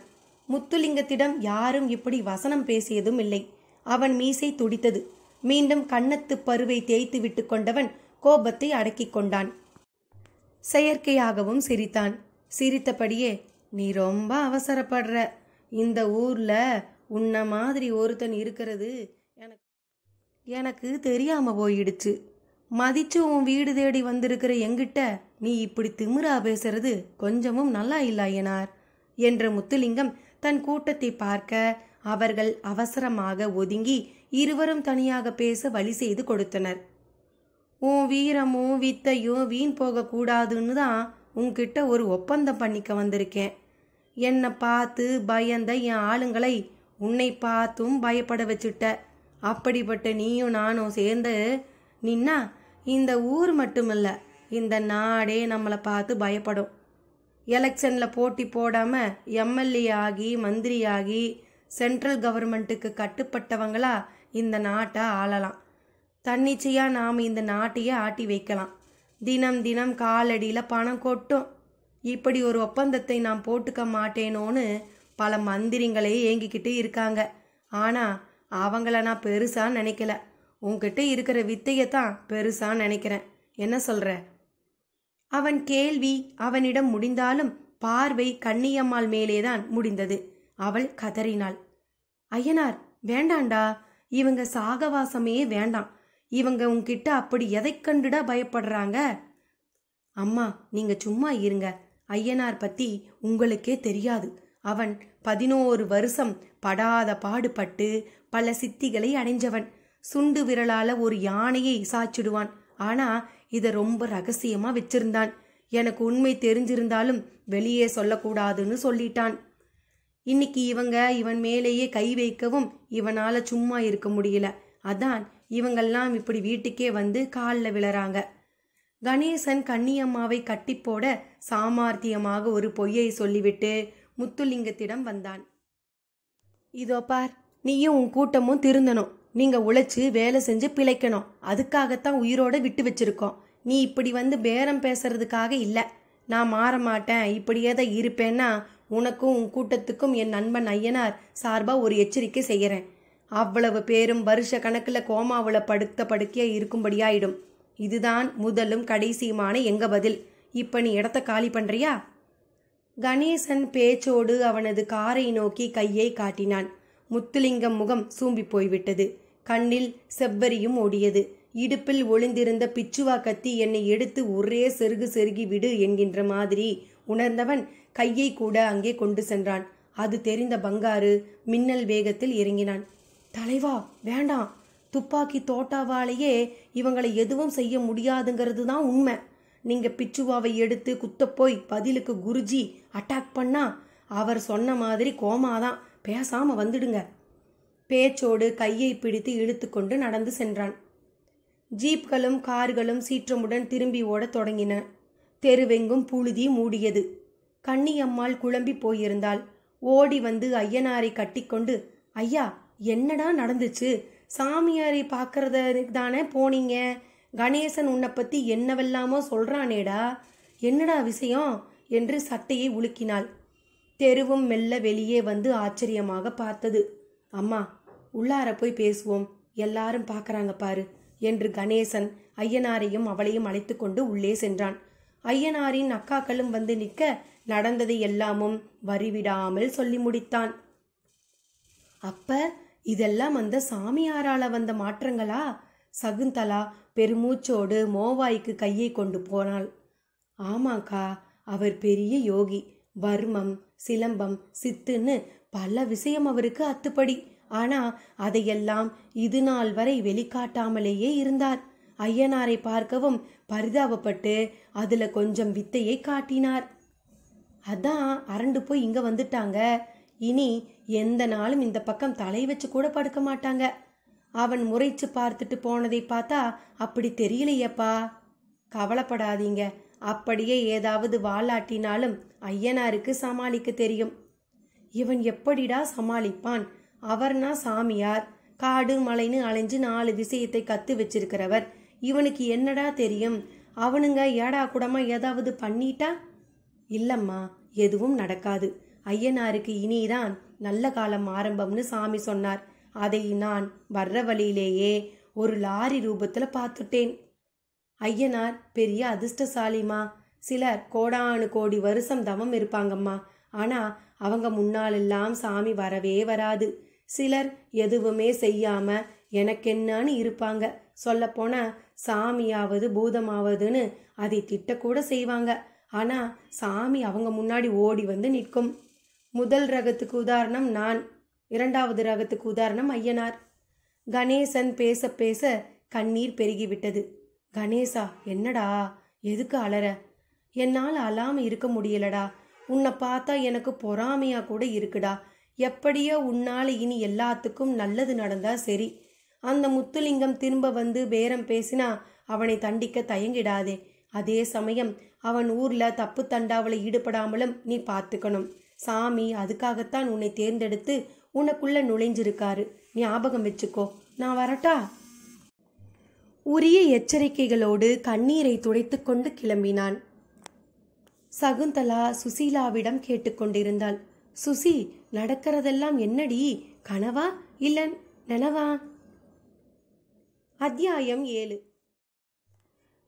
முத்துலிங்கத்திடம் யாரும் இப்படி வசனம் பேசியதும் இல்லை. அவன் மீசை துடித்தது. மீண்டும் கன்னத்து பருவை தேய்த்து விட்டு கொண்டவன் கோபத்தை அடக்கிக் கொண்டான். செயற்கையாகவும் சிரித்தான். சிரித்தபடியே, நீ ரொம்ப அவசரப்படுற. இந்த ஊர்ல உன்ன மாதிரி ஒருத்தன் இருக்கிறது எனக்கு தெரியாம போயிடுச்சு. மதிச்சு உன் வீடு தேடி வந்திருக்கிற எங்கிட்ட நீ இப்படி திமிரா பேசுறது கொஞ்சமும் நல்லா இல்ல ஐயனார் என்ற முத்துலிங்கம் தன் கூட்டத்தை பார்க்க அவர்கள் அவசரமாக ஒதுங்கி இருவரும் தனியாக பேச வழி செய்து கொடுத்தனர். உன் வீரமும் வித்தையும் வீண் போக கூடாதுன்னு தான் உன்கிட்ட ஒரு ஒப்பந்தம் பண்ணிக்க வந்திருக்கேன். என்னை பார்த்து பயந்த என் ஆளுங்களை உன்னை பார்த்தும் பயப்பட வச்சுட்ட. அப்படிப்பட்ட நீயும் நானும் சேர்ந்து நின்னா இந்த ஊர் மட்டுமல்ல, இந்த நாடே நம்மளை பார்த்து பயப்படும். எலெக்ஷனில் போட்டி போடாமல் எம்எல்ஏ ஆகி மந்திரியாகி சென்ட்ரல் கவர்மெண்ட்டுக்கு கட்டுப்பட்டவங்களா இந்த நாட்டை ஆளலாம். தன்னிச்சையாக நாம் இந்த நாட்டையே ஆட்டி வைக்கலாம். தினம் தினம் காலடியில் பணம் கொட்டும். இப்படி ஒரு ஒப்பந்தத்தை நான் போட்டுக்க மாட்டேனோன்னு பல மந்திரிங்களே ஏங்கிக்கிட்டு இருக்காங்க. ஆனால் அவங்கள நான் பெருசாக நினைக்கல. உன்கிட்ட இருக்கிற வித்தையத்தான் பெருசாக நினைக்கிறேன். என்ன சொல்கிற? அவன் கேள்வி அவனிடம் முடிந்தாலும் பார்வை கன்னியம்மாள் மேலேதான் முடிந்தது. அவள் கதறினாள். ஐயனார், வேண்டாண்டா, இவங்க சாகவாசமே வேண்டாம். இவங்க உன்கிட்ட அப்படி எதை கண்டுடா பயப்படுறாங்க? அம்மா, நீங்க சும்மா இருங்க. ஐயனார் பத்தி உங்களுக்கே தெரியாது. அவன் 11 வருஷம் படாத பாடுபட்டு பல சித்திகளை அடைஞ்சவன். சுண்டு விரலால ஒரு யானையை சாச்சிடுவான். ஆனா இதை ரொம்ப ரகசியமா வச்சிருந்தான். எனக்கு உண்மை தெரிஞ்சிருந்தாலும் வெளியே சொல்லக்கூடாதுன்னு சொல்லிட்டான். இன்னைக்கு இவன் மேலேயே கை வைக்கவும் இவனால சும்மா இருக்க முடியல. அதான் இவங்கெல்லாம் இப்படி வீட்டுக்கே வந்து காலில் விழறாங்க. கணேசன் கன்னியம்மாவை கட்டி போட சாமர்த்தியமாக ஒரு பொய்யை சொல்லிவிட்டு முத்துலிங்கத்திடம் வந்தான். இதோ பார், நீயும் உன் கூட்டமும் திருந்தணும். நீங்க உழைச்சு வேலை செஞ்சு பிழைக்கணும். அதுக்காகத்தான் உயிரோட விட்டு வச்சிருக்கோம். நீ இப்படி வந்து பேரம் பேசுறதுக்காக இல்ல. நான் மாற மாட்டேன், இப்படியே தான் இருப்பேன்னா உனக்கும் உன் கூட்டத்துக்கும் என் நண்பன் ஐயனார் சார்பா ஒரு எச்சரிக்கை செய்யறேன். அவ்வளவு பேரும் வருஷ கணக்குல கோமாவுல படுக்கையா இருக்கும்படியாயிடும். இதுதான் முதலும் கடைசியுமான எங்க பதில். இப்ப நீ இடத்த காலி பண்றியா? கணேசன் பேச்சோடு அவனது காரை நோக்கி கையை காட்டினான். முத்துலிங்கம் முகம் சூம்பி போய்விட்டது. கண்ணில் செவ்வரியும் ஓடியது. இடுப்பில் ஒளிந்திருந்த பிச்சுவா கத்தி என்னை எடுத்து ஒரே செருகு செருகி விடு என்கின்ற மாதிரி உணர்ந்தவன் கையை கூட அங்கே கொண்டு சென்றான். அது தெரிந்த பங்காரு மின்னல் வேகத்தில் இறங்கினான். தலைவா, வேண்டாம். துப்பாக்கி தோட்டாவாலேயே இவங்களை எதுவும் செய்ய முடியாதுங்கிறது தான் உண்மை. நீங்க பிச்சுவாவை எடுத்து குத்தப்போய் பதிலுக்கு குருஜி அட்டாக் பண்ணா அவர் சொன்ன மாதிரி கோமாதான். பேசாம வந்துடுங்க. பேச்சோடு கையை பிடித்து இழுத்து கொண்டு நடந்து சென்றான். ஜீப்களும் கார்களும் சீற்றமுடன் திரும்பி ஓடத் தொடங்கின. தெருவெங்கும் புழுதி மூடியது. கன்னியம்மாள் குழம்பி போயிருந்தாள். ஓடி வந்து ஐயனாரை கட்டிக்கொண்டு, ஐயா, என்னடா நடந்துச்சு? சாமியாரை பார்க்கறதுக்கு தானே போனீங்க. கணேசன் உன்னை பத்தி என்னவெல்லாமோ சொல்றானேடா, என்னடா விஷயம் என்று சட்டையை உலுக்கினாள். தெருவும் மெல்ல வெளியே வந்து ஆச்சரியமாக பார்த்தது. அம்மா, உள்ளார போய் பேசுவோம், எல்லாரும் பார்க்கறாங்க பாரு என்று கணேசன் ஐயனாரையும் அவளையும் அழைத்து கொண்டு உள்ளே சென்றான். ஐயனாரின் அக்காக்களும் வந்து நிற்க நடந்ததை எல்லாமும் வரிவிடாமல் சொல்லி முடித்தான். அப்ப இதெல்லாம் அந்த சாமியாரால வந்த மாற்றங்களா? சகுந்தலா பெருமூச்சோடு மோவாய்க்கு கையை கொண்டு போனாள். ஆமாக்கா, அவர் பெரிய யோகி. வர்மம், சிலம்பம், சித்துன்னு பல விஷயம் அவருக்கு அத்துப்படி. ஆனா அதையெல்லாம் இது நாள் வரை வெளிக்காட்டாமலேயே இருந்தார். ஐயனாரை பார்க்கவும் பரிதாபப்பட்டு அதுல கொஞ்சம் வித்தையை காட்டினார். அதான் அரண்டு போய் இங்க வந்துட்டாங்க. இனி எந்த நாளும் இந்த பக்கம் தலை வச்சு கூட படுக்க மாட்டாங்க. அவன் முறைச்சு பார்த்துட்டு போனதை பார்த்தா அப்படி தெரியலையப்பா. கவலைப்படாதீங்க, அப்படியே ஏதாவது வாலாட்டினாலும் ஐயனாருக்கு சமாளிக்க தெரியும். இவன் எப்படிடா சமாளிப்பான்? அவர்னா சாமியார், காடு மலைன்னு அலைஞ்சு 4 விஷயத்தை கத்து வச்சிருக்கிறவர். இவனுக்கு என்னடா தெரியும்? அவனுங்க ஏடா கூடமா ஏதாவது பண்ணிட்டா? இல்லம்மா, எதுவும் நடக்காது. ஐயனாருக்கு இனிதான் நல்ல காலம் ஆரம்பம்னு சாமி சொன்னார். அதை நான் வர்ற வழியிலேயே ஒரு லாரி ரூபத்துல பார்த்துட்டேன். ஐயனார் பெரிய அதிர்ஷ்டசாலிமா. சிலர் கோடானு கோடி வருஷம் தவம் இருப்பாங்கம்மா. ஆனா அவங்க முன்னாலெல்லாம் சாமி வரவே வராது. சிலர் எதுவுமே செய்யாம எனக்கென்னு இருப்பாங்க. சொல்ல போனா சாமியாவது பூதமாவதுன்னு அதை திட்டக்கூட செய்வாங்க. ஆனா சாமி அவங்க முன்னாடி ஓடி வந்து நிற்கும். முதல் ரகத்துக்கு உதாரணம் நான், 2வது ரகத்துக்கு உதாரணம் ஐயனார். கணேசன் பேச பேச கண்ணீர் பெருகிவிட்டது. கணேசா, என்னடா, எதுக்கு அலற? என்னால் அழாம இருக்க முடியலடா. உன்னை பார்த்தா எனக்கு பொறாமையா கூட இருக்குடா. எப்படியோ உன்னால இனி எல்லாத்துக்கும் நல்லது நடந்தா சரி. அந்த முத்துலிங்கம் திரும்ப வந்து பேரம் பேசினா அவனை தண்டிக்க தயங்கிடாதே. அதே சமயம் அவன் ஊர்ல தப்பு தண்டாவல ஈடுபடாமலும் நீ பார்த்துக்கணும். சாமி அதுக்காகத்தான் உன்னை தேர்ந்தெடுத்து உனக்குள்ள நுழைஞ்சிருக்காரு. ஞாபகம் வச்சுக்கோ. நான் வரட்டா? உரிய எச்சரிக்கைகளோடு கண்ணீரை துடைத்துக்கொண்டு கிளம்பினான். சகுந்தலா சுசீலாவிடம் கேட்டுக்கொண்டிருந்தாள். சுசி, நடக்கிறதெல்லாம் என்னடி? கனவா இல்ல நனவா? அத்தியாயம் 7.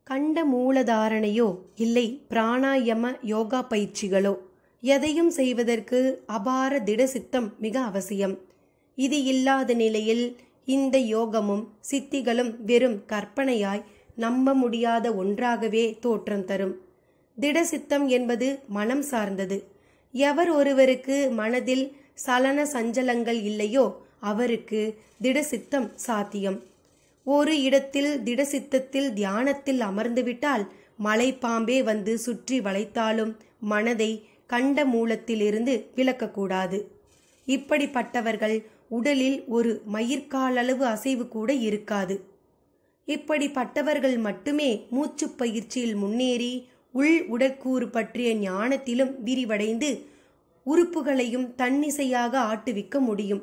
கண்ட மூலதாரணையோ இல்லை பிராணாயம யோகா பயிற்சிகளோ, எதையும் செய்வதற்கு அபார திடசித்தம் மிக அவசியம். இது இல்லாத நிலையில் இந்த யோகமும் சித்திகளும் வெறும் கற்பனையாய் நம்ப முடியாத ஒன்றாகவே தோற்றம் தரும். திடசித்தம் என்பது மனம் சார்ந்தது. எவர் ஒருவருக்கு மனதில் சலன சஞ்சலங்கள் இல்லையோ அவருக்கு திடசித்தம் சாத்தியம். ஒரு இடத்தில் திடசித்தத்தில் தியானத்தில் அமர்ந்துவிட்டால் மலைப்பாம்பே வந்து சுற்றி வளைத்தாலும் மனதை கண்ட மூலத்திலிருந்து விலக்கக்கூடாது. இப்படிப்பட்டவர்கள் உடலில் ஒரு மயிர்காலளவு அசைவு கூட இருக்காது. இப்படிப்பட்டவர்கள் மட்டுமே மூச்சு பயிற்சியில் முன்னேறி உள் உடற்கூறு பற்றிய ஞானத்திலும் விரிவடைந்து உறுப்புகளையும் தன்னிசையாக ஆட்டுவிக்க முடியும்.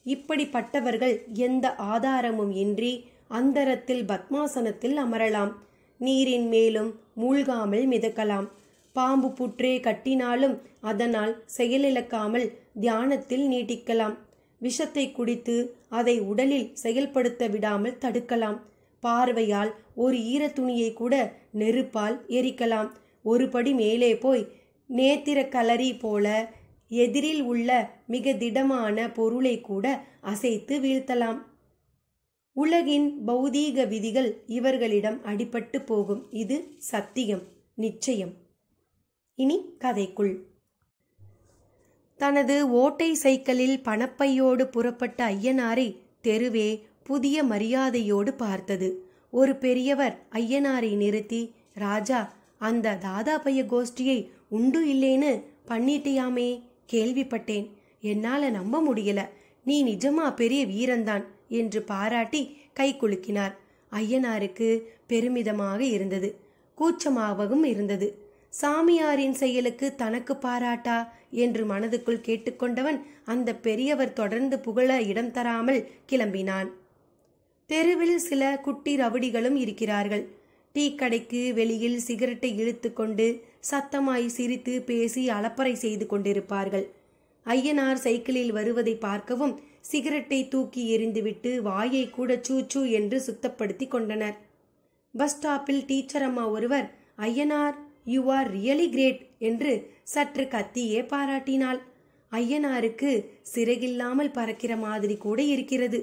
இப்படிப்பட்டவர்கள் எந்த ஆதாரமும் இன்றி அந்தரத்தில் பத்மாசனத்தில் அமரலாம். நீரின் மேலும் மூழ்காமல் மிதக்கலாம். பாம்பு புற்றே கட்டினாலும் அதனால் செயலிழக்காமல் தியானத்தில் நீட்டிக்கலாம். விஷத்தை குடித்து அதை உடலில் செயல்படுத்த விடாமல் தடுக்கலாம். பார்வையால் ஒரு ஈரத்துணியை கூட நெருப்பால் எரிக்கலாம். ஒரு படி மேலே போய் நேத்திர கலரி போல எதிரில் உள்ள மிக திடமான பொருளை கூட அசைத்து வீழ்த்தலாம். உலகின் பௌதீக விதிகள் இவர்களிடம் அடிபட்டு போகும். இது சத்தியம், நிச்சயம். இனி கதைக்குள். தனது ஓட்டை சைக்கிளில் பணப்பையோடு புறப்பட்ட ஐயனாரை தெருவே புதிய மரியாதையோடு பார்த்தது. ஒரு பெரியவர் ஐயனாரை நிறுத்தி, ராஜா, அந்த தாதா பைய கோஷ்டியை உண்டு இல்லேன்னு பண்ணிட்டியாமே, கேள்விப்பட்டேன். என்னால நம்ப முடியல. நீ நிஜமா பெரிய வீரன்தான் என்று பாராட்டி கை குலுக்கினார். ஐயனாருக்கு பெருமிதமாக இருந்தது, கூச்சமாகவும் இருந்தது. சாமியாரின் செயலுக்கு தனக்கு பாராட்டா என்று மனதுக்குள் கேட்டுக்கொண்டவன் அந்த பெரியவர் தொடர்ந்து புகழ இடம் தராமல் கிளம்பினான். தெருவில் சில குட்டி ரவுடிகளும் இருக்கிறார்கள். டீ கடைக்கு வெளியில் சிகரெட்டை இழுத்து கொண்டு சத்தமாய் சிரித்து பேசி அலப்பறை செய்து கொண்டிருப்பார்கள். ஐயனார் சைக்கிளில் வருவதை பார்க்கவும் சிகரெட்டை தூக்கி எறிந்துவிட்டு வாயை கூட சூச்சு என்று சுத்தப்படுத்தி கொண்டனர். பஸ் ஸ்டாப்பில் டீச்சர் அம்மா ஒருவர், Ayyanar, you are really great என்று சற்று கத்தியே பாராட்டினாள். ஐயனாருக்கு சிறகில்லாமல் பறக்கிற மாதிரி கூட இருக்கிறது.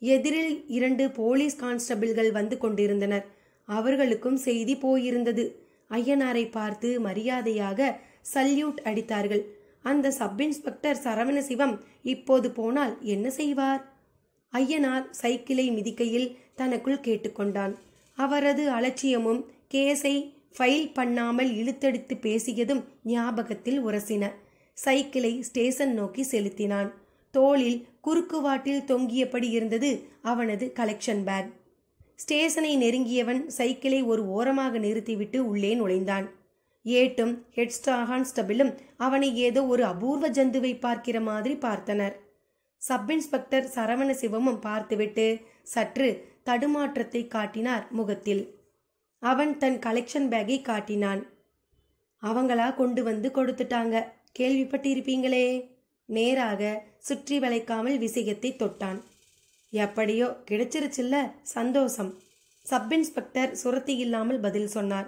எதிரில் 2 போலீஸ் கான்ஸ்டபிள்கள் வந்து கொண்டிருந்தனர். அவர்களுக்கும் செய்தி போயிருந்தது. ஐயனாரை பார்த்து மரியாதையாக சல்யூட் அடித்தார்கள். அந்த சப் இன்ஸ்பெக்டர் சரவணசிவம் இப்போது போனால் என்ன செய்வார்? ஐயனார் சைக்கிளை மிதிக்கையில் தனக்குள் கேட்டுக்கொண்டான். அவரது அலட்சியமும் கேஸை ஃபைல் பண்ணாமல் இழுத்தடித்து பேசியதும் ஞாபகத்தில் உரசின. சைக்கிளை ஸ்டேஷன் நோக்கி செலுத்தினான். தோளில் குறுக்குவாட்டில் தொங்கியபடி இருந்தது அவனது கலெக்ஷன் பேக். ஸ்டேஷனை நெருங்கியவன் சைக்கிளை ஒரு ஓரமாக நிறுத்திவிட்டு உள்ளே நுழைந்தான். ஏட்டும் ஹெட் கான்ஸ்டபிளும் அவனை ஏதோ ஒரு அபூர்வ ஜந்துவை பார்க்கிற மாதிரி பார்த்தனர். சப் இன்ஸ்பெக்டர் சரவணசிவமும் பார்த்துவிட்டு சற்று தடுமாற்றத்தை காட்டினார் முகத்தில். அவன் தன் கலெக்ஷன் பேக்கை காட்டினான். அவங்களா கொண்டு வந்து கொடுத்துட்டாங்க, கேள்விப்பட்டிருப்பீங்களே. நேராக சுற்றி வளைக்காமல் விஷயத்தை தொட்டான். எப்படியோ கிடைச்சிருச்சுல்ல, சந்தோஷம். சப் இன்ஸ்பெக்டர் சுரத்தி இல்லாமல் பதில் சொன்னார்.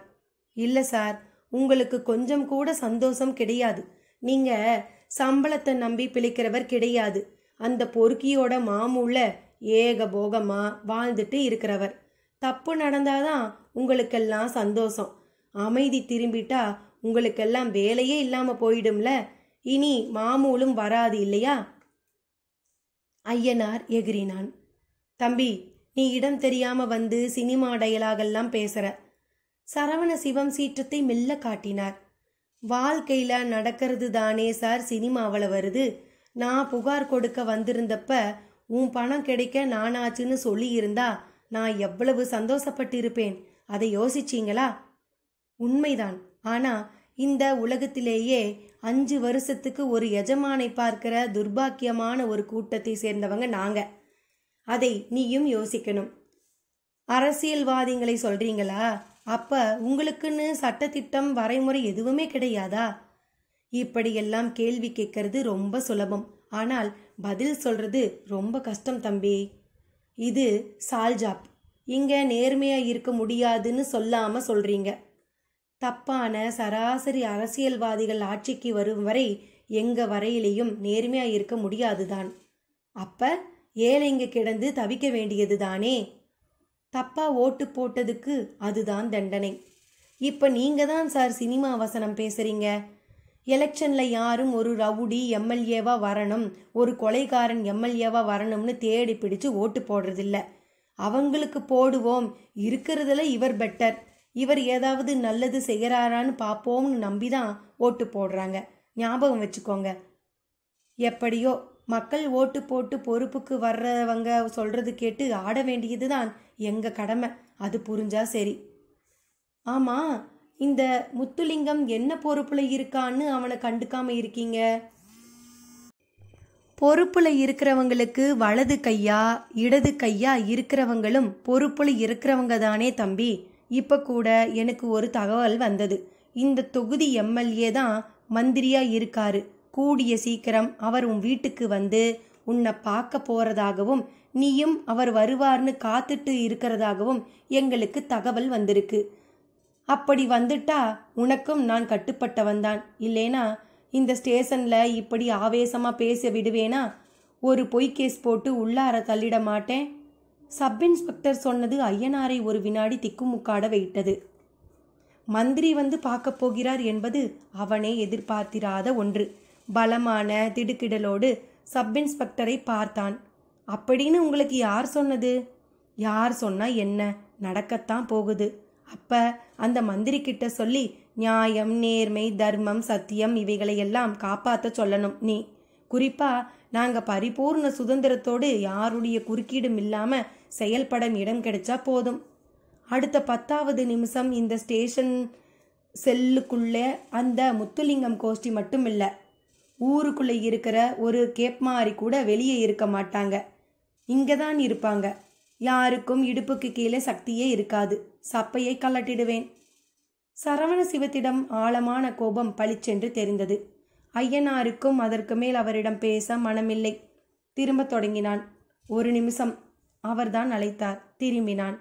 இல்ல சார், உங்களுக்கு கொஞ்சம் கூட சந்தோஷம் கிடையாது. நீங்க சம்பளத்தை நம்பி பிழைக்கிறவர் கிடையாது. அந்த பொறுக்கியோட மாமூல ஏக போகமா வாழ்ந்துட்டு இருக்கிறவர். தப்பு நடந்தாதான் உங்களுக்கெல்லாம் சந்தோஷம். அமைதி திரும்பிட்டா உங்களுக்கெல்லாம் வேலையே இல்லாம போயிடும்ல. இனி மாமூலும் வராது இல்லையா? ஐயனார் எகிரினான். தம்பி, நீ இடம் தெரியாம வந்து சினிமா டயலாகெல்லாம் பேசுற. சரவணசிவம் சீற்றத்தை மெல்ல காட்டினார். வாழ்க்கையில நடக்கிறது தானே சார் சினிமாவில் வருது. நான் புகார் கொடுக்க வந்திருந்தப்ப உன் பணம் கிடைக்க நானாச்சுன்னு சொல்லி இருந்தா நான் எவ்வளவு சந்தோஷப்பட்டிருப்பேன். அதை யோசிச்சீங்களா? உண்மைதான். ஆனா இந்த உலகத்திலேயே 5 வருஷத்துக்கு ஒரு எஜமானை பார்க்கிற துர்பாக்கியமான ஒரு கூட்டத்தை சேர்ந்தவங்க நாங்க. அதை நீயும் யோசிக்கணும். அரசியல்வாதிகளை சொல்றீங்களா? அப்ப உங்களுக்குன்னு சட்டத்திட்டம் வரைமுறை எதுவுமே கிடையாதா? இப்படியெல்லாம் கேள்வி கேட்கறது ரொம்ப சுலபம். ஆனால் பதில் சொல்றது ரொம்ப கஷ்டம் தம்பி. இது சால்ஜாப். இங்க நேர்மையா இருக்க முடியாதுன்னு சொல்லாம சொல்றீங்க. தப்பான சராசரி அரசியல்வாதிகள் ஆட்சிக்கு வரும் வரை எங்க வரையிலையும் நேர்மையா இருக்க முடியாதுதான். அப்ப ஏழைங்க கிடந்து தவிக்க வேண்டியது தானே. தப்பா ஓட்டு போட்டதுக்கு அதுதான் தண்டனை. இப்ப நீங்க தான் சார் சினிமா வசனம் பேசுறீங்க. எலெக்ஷன்ல யாரும் ஒரு ரவுடி எம்எல்ஏவா வரணும், ஒரு கொலைகாரன் எம்எல்ஏவா வரணும்னு தேடி பிடிச்சு ஓட்டு போடுறதில்ல. அவங்களுக்கு போடுவோம், இருக்கிறதுல இவர் பெட்டர், இவர் ஏதாவது நல்லது செய்யறாரான்னு பார்ப்போம்னு நம்பிதான் ஓட்டு போடுறாங்க. ஞாபகம் வச்சுக்கோங்க. எப்படியோ மக்கள் ஓட்டு போட்டு பொறுப்புக்கு வர்றவங்க சொல்றது கேட்டு ஆட வேண்டியதுதான் எங்க கடமை. அது புரிஞ்சா சரி. ஆமா, இந்த முத்துலிங்கம் என்ன பொறுப்புல இருக்கான்னு அவனை கண்டுக்காம இருக்கீங்க? பொறுப்புல இருக்கிறவங்களுக்கு வலது கையா இடது கையா இருக்கிறவங்களும் பொறுப்புல இருக்கிறவங்க தானே தம்பி. இப்ப கூட எனக்கு ஒரு தகவல் வந்தது. இந்த தொகுதி எம்எல்ஏ தான் மந்திரியா இருக்காரு. கூடிய சீக்கிரம் அவர் உன் வீட்டுக்கு வந்து உன்னை பார்க்க போறதாகவும் நீயும் அவர் வருவார்னு காத்துட்டு இருக்கிறதாகவும் எங்களுக்கு தகவல் வந்திருக்கு. அப்படி வந்துட்டா உனக்கும் நான் கட்டுப்பட்டவன் தான். இல்லைனா இந்த ஸ்டேஷன்ல இப்படி ஆவேசமா பேச விடுவேனா? ஒரு பொய் கேஸ் போட்டு உள்ளார தள்ளிட மாட்டேன். சப் இன்ஸ்பெக்டர் சொன்னது ஐயனாரை ஒரு வினாடி திக்குமுக்காட வைத்தது. மந்திரி வந்து பார்க்க போகிறார் என்பது அவனே எதிர்பார்த்திராத ஒன்று. பலமான திடுக்கிடலோடு சப் இன்ஸ்பெக்டரை பார்த்தான். அப்படின்னு உங்களுக்கு யார் சொன்னது? யார் சொன்னா என்ன, நடக்கத்தான் போகுது. அப்ப அந்த மந்திரி கிட்ட சொல்லி நியாயம், நேர்மை, தர்மம், சத்தியம் இவைகளையெல்லாம் காப்பாற்ற சொல்லணும் நீ. குறிப்பா நாங்க பரிபூர்ண சுதந்திரத்தோடு யாருடைய குறுக்கீடும் இல்லாம செயல்பட இடம் கிடைச்சா போதும். அடுத்த 10வது நிமிஷம் இந்த ஸ்டேஷன் செல்லுக்குள்ள அந்த முத்துலிங்கம் கோஷ்டி மட்டும் இல்லை, ஊருக்குள்ளே இருக்கிற ஒரு கேப்மாரி கூட வெளியே இருக்க மாட்டாங்க. இங்கே தான் இருப்பாங்க. யாருக்கும் இடுப்புக்கு கீழே சக்தியே இருக்காது. சப்பையை கலட்டிடுவேன். சரவண சிவத்திடம் ஆழமான கோபம் பளிச்சென்று தெரிந்தது. ஐயனாருக்கும் அதற்கு மேல் அவரிடம் பேச மனமில்லை. திரும்ப தொடங்கினான். ஒரு நிமிஷம். அவர்தான் அழைத்தார். திரும்பினான்.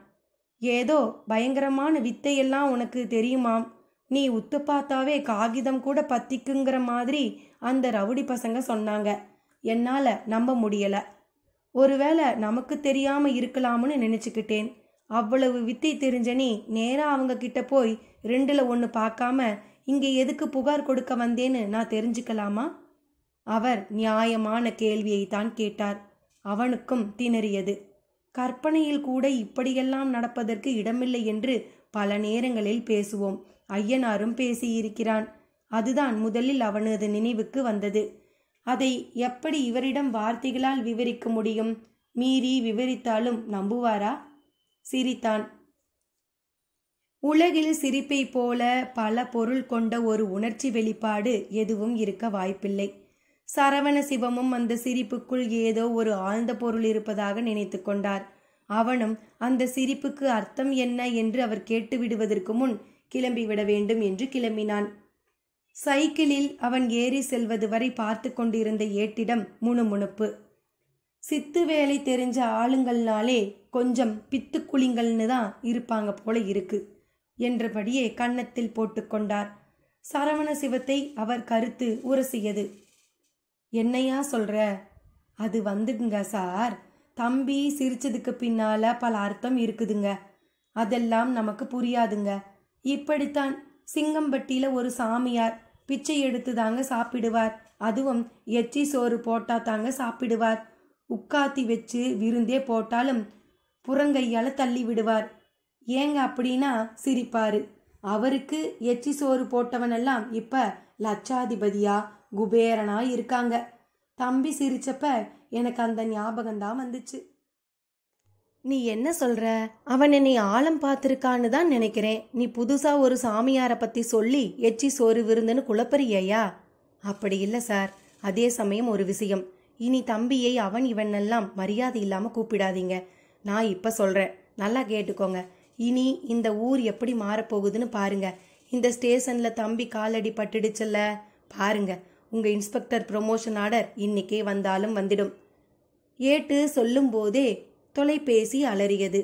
ஏதோ பயங்கரமான வித்தையெல்லாம் உனக்கு தெரியுமாம். நீ உத்து பார்த்தாவே காகிதம் கூட பத்திக்குங்கிற மாதிரி அந்த ரவுடி பசங்க சொன்னாங்க. என்னால நம்ப முடியல. ஒருவேளை நமக்கு தெரியாம இருக்கலாம்னு நினைச்சுக்கிட்டேன். அவ்வளவு வித்தை தெரிஞ்ச நீ நேரா அவங்க கிட்ட போய் 2ல் 1 பார்க்காம இங்கே எதுக்கு புகார் கொடுக்க வந்தேன்னு நான் தெரிஞ்சுக்கலாமா? அவர் நியாயமான கேள்வியை தான் கேட்டார். அவனுக்கும் திணறியது. கற்பனையில் கூட இப்படியெல்லாம் நடப்பதற்கு இடமில்லை என்று பல நேரங்களில் பேசுவோம். ஐயனாரும் பேசியிருக்கிறான். அதுதான் முதலில் அவனது நினைவுக்கு வந்தது. அதை எப்படி இவரிடம் வார்த்தைகளால் விவரிக்க முடியும்? மீறி விவரித்தாலும் நம்புவாரா? சிரித்தான். உலகில் சிரிப்பை போல பல பொருள் கொண்ட ஒரு உணர்ச்சி வெளிப்பாடு எதுவும் இருக்க வாய்ப்பில்லை. சரவண சிவமும் அந்த சிரிப்புக்குள் ஏதோ ஒரு ஆழ்ந்த பொருள் இருப்பதாக நினைத்து கொண்டார். அவனும் அந்த சிரிப்புக்கு அர்த்தம் என்ன என்று அவர் கேட்டுவிடுவதற்கு முன் கிளம்பிவிட வேண்டும் என்று கிளம்பினான். சைக்கிளில் அவன் ஏறி செல்வது வரை பார்த்து கொண்டிருந்த ஏட்டிடம் முணுமுணுப்பு. சித்து வேலை தெரிஞ்ச ஆளுங்கள்னாலே கொஞ்சம் பித்துக்குளிங்கள்னு தான் இருப்பாங்க போல இருக்கு என்றபடியே கன்னத்தில் போட்டுக்கொண்டார். சரவண சிவத்தை அவர் கருத்து உரசியது. என்னையா சொல்ற? அது வந்துங்க சார், தம்பி சிரிச்சதுக்கு பின்னால பல அர்த்தம் இருக்குதுங்க. அதெல்லாம் நமக்கு புரியாதுங்க. இப்படித்தான் சிங்கம்பட்டியில ஒரு சாமியார் பிச்சை எடுத்து தாங்க சாப்பிடுவார். அதுவும் எச்சி சோறு போட்டா தாங்க சாப்பிடுவார். உட்காத்தி வச்சு விருந்தே போட்டாலும் புறங்கையால தள்ளி விடுவார். ஏங்க அப்படின்னா சிரிப்பாரு. அவருக்கு எச்சி சோறு போட்டவனெல்லாம் இப்ப லட்சாதிபதியா குபேரனா இருக்காங்க. தம்பி சிரிச்சப்ப எனக்கு அந்த ஞாபகம்தான் வந்துச்சு. நீ என்ன சொல்ற? அவன் என்னை ஆழம் பார்த்திருக்கான்னு தான் நினைக்கிறேன். நீ புதுசா ஒரு சாமியாரை பத்தி சொல்லி எச்சி சோறு விருந்துன்னு குழப்பறியா? அப்படி இல்லை சார். அதே சமயம் ஒரு விஷயம். இனி தம்பியை அவன் இவனெல்லாம் மரியாதை இல்லாம கூப்பிடாதீங்க. நான் இப்ப சொல்றேன், நல்லா கேட்டுக்கோங்க. இனி இந்த ஊர் எப்படி மாறப்போகுதுன்னு பாருங்க. இந்த ஸ்டேஷன்ல தம்பி காலடி பட்டுடுச்சல்ல, பாருங்க. உங்க இன்ஸ்பெக்டர் ப்ரொமோஷன் ஆர்டர் இன்னைக்கே வந்தாலும் வந்துடும். ஏட்டு சொல்லும் போதே தொலைபேசி அலறியது.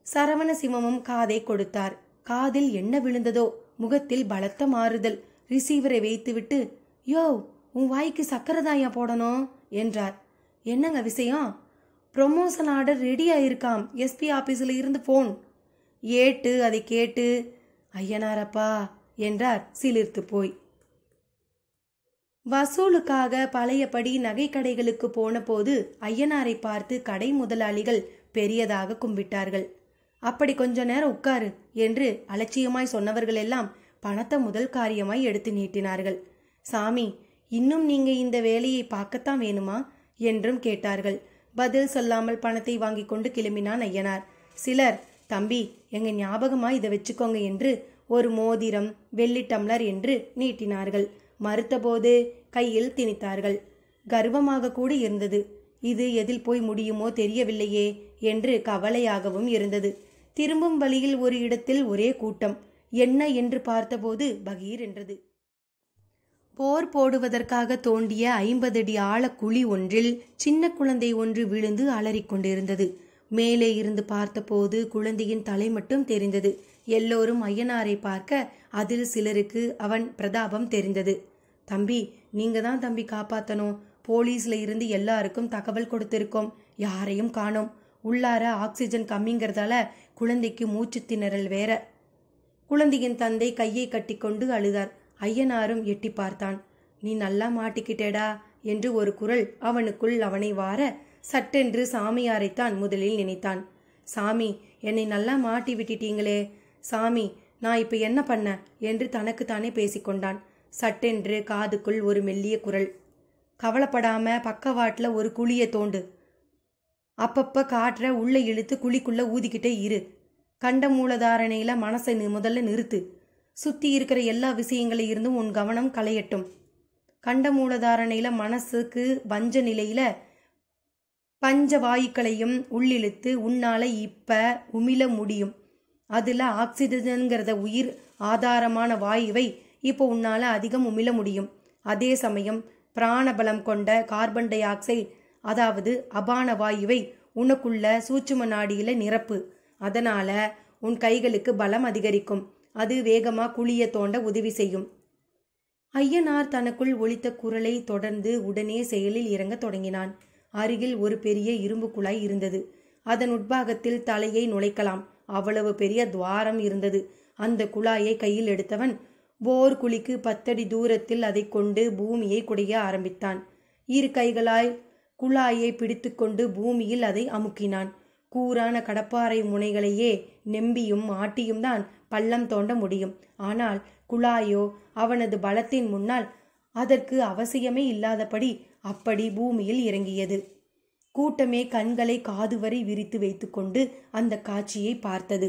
சரவண சிவமும் காதை கொடுத்தார். காதில் என்ன விழுந்ததோ, முகத்தில் பலத்த மாறுதல். ரிசீவரை வைத்துவிட்டு, யோ உன் வாய்க்கு சக்கரதாயா போடணும் என்றார். என்னங்க விஷயம்? ப்ரொமோஷன் ஆர்டர் ரெடியா இருக்காம். எஸ்பி ஆபீஸ்ல இருந்து போன். ஏட்டு அதை கேட்டு, ஐயனாரப்பா என்றார் சிலிர்த்து போய். வசூலுக்காக பழையபடி நகை கடைகளுக்கு போன போது ஐயனாரை பார்த்து கடை முதலாளிகள் பெரியதாக கும்பிட்டார்கள். அப்படி கொஞ்ச நேரம் உட்காரு என்று அலட்சியமாய் சொன்னவர்கள் எல்லாம் பணத்தை முதல் காரியமாய் எடுத்து நீட்டினார்கள். சாமி, இன்னும் நீங்க இந்த வேலையை பார்க்கத்தான் வேணுமா என்றும் கேட்டார்கள். பதில் சொல்லாமல் பணத்தை வாங்கி கொண்டு கிளம்பினான் ஐயனார். சிலர், தம்பி எங்க ஞாபகமா இதை வச்சுக்கோங்க என்று ஒரு மோதிரம், வெள்ளி டம்ளர் என்று நீட்டினார்கள். மறுத்தபோது கையில் திணித்தார்கள். கர்வமாக கூட இருந்தது. இது எதில் போய் முடியுமோ தெரியவில்லையே என்று கவலையாகவும் இருந்தது. திரும்பும் வழியில் ஒரு இடத்தில் ஒரே கூட்டம். என்ன என்று பார்த்தபோது பகீர் என்றது. போர் போடுவதற்காக தோண்டிய 50 அடி ஆழ குழி ஒன்றில் சின்ன குழந்தை ஒன்று விழுந்து அலறிக்கொண்டிருந்தது. மேலே இருந்து பார்த்தபோது குழந்தையின் தலை மட்டும் தெரிந்தது. எல்லோரும் ஐயனாரை பார்க்க அதில் சிலருக்கு அவன் பிரதாபம் தெரிந்தது. தம்பி, நீங்க தான் தம்பி காப்பாத்தணும். போலீஸ்ல இருந்து எல்லாருக்கும் தகவல் கொடுத்திருக்கோம். யாரையும் காணோம். உள்ளார ஆக்சிஜன் கம்மிங்கிறதால குழந்தைக்கு மூச்சு திணறல் வேற. குழந்தையின் தந்தை கையை கட்டிக்கொண்டு அழுதார். ஐயனாரும் எட்டி பார்த்தான். நீ நல்லா மாட்டிக்கிட்டேடா என்று ஒரு குரல் அவனுக்குள் அவனை வார சட்டென்று சாமியாரைத்தான் முதலில் நினைத்தான். சாமி, என்னை நல்லா மாட்டி விட்டுட்டீங்களே. சாமி, நான் இப்ப என்ன பண்ண என்று தனக்குத்தானே பேசிக்கொண்டான். சட்டென்று காதுக்குள் ஒரு மெல்லிய குரல். கவலைப்படாம பக்கவாட்டில் ஒரு குழியை தோண்டு. அப்பப்ப காற்ற உள்ள இழுத்து குழிக்குள்ள ஊதிக்கிட்டே இரு. கண்ட மூலதாரணையில மனசை முதல்ல நிறுத்து. சுத்தி இருக்கிற எல்லா விஷயங்களையும் இருந்தும் உன் கவனம் களையட்டும். கண்ட மூலதாரணையில மனசுக்கு வஞ்ச நிலையில பஞ்ச வாயுக்களையும் உள்ளிழுத்து உன்னால இப்ப உமிழ முடியும். அதுல ஆக்சிஜன்கிறத உயிர் ஆதாரமான வாயுவை இப்போ உன்னால அதிகம் உமிழ முடியும். அதே சமயம் பிராணபலம் கொண்ட கார்பன் டை ஆக்சைடு, அதாவது அபான வாயுவை உனக்குள்ள சூட்சும நாடியில நிரப்பு. அதனால உன் கைகளுக்கு பலம் அதிகரிக்கும். அது வேகமா குழிய தோண்ட உதவி செய்யும். ஐயனார் தனக்குள் ஒலித்த குரலை தொடர்ந்து உடனே செயலில் இறங்க தொடங்கினான். அருகில் ஒரு பெரிய இரும்பு குழாய் இருந்தது. அதன் உட்பாகத்தில் தலையை நுழைக்கலாம். அவ்வளவு பெரிய துவாரம் இருந்தது. அந்த குழாயை கையில் எடுத்தவன் போர் குழிக்கு 10 அடி தூரத்தில் அதை கொண்டு பூமியை குடைய ஆரம்பித்தான். இரு கைகளாய் குழாயை பிடித்து கொண்டு பூமியில் அதை அமுக்கினான். கூரான கடப்பாறை முனைகளையே நெம்பியும் ஆட்டியும் தான் பள்ளம் தோண்ட முடியும். ஆனால் குழாயோ அவனது பலத்தின் முன்னால் அதற்கு அவசியமே இல்லாதபடி அப்படி பூமியில் இறங்கியது. கூட்டமே கண்களை காது வரை விரித்து வைத்துக்கொண்டு அந்த காட்சியை பார்த்தது.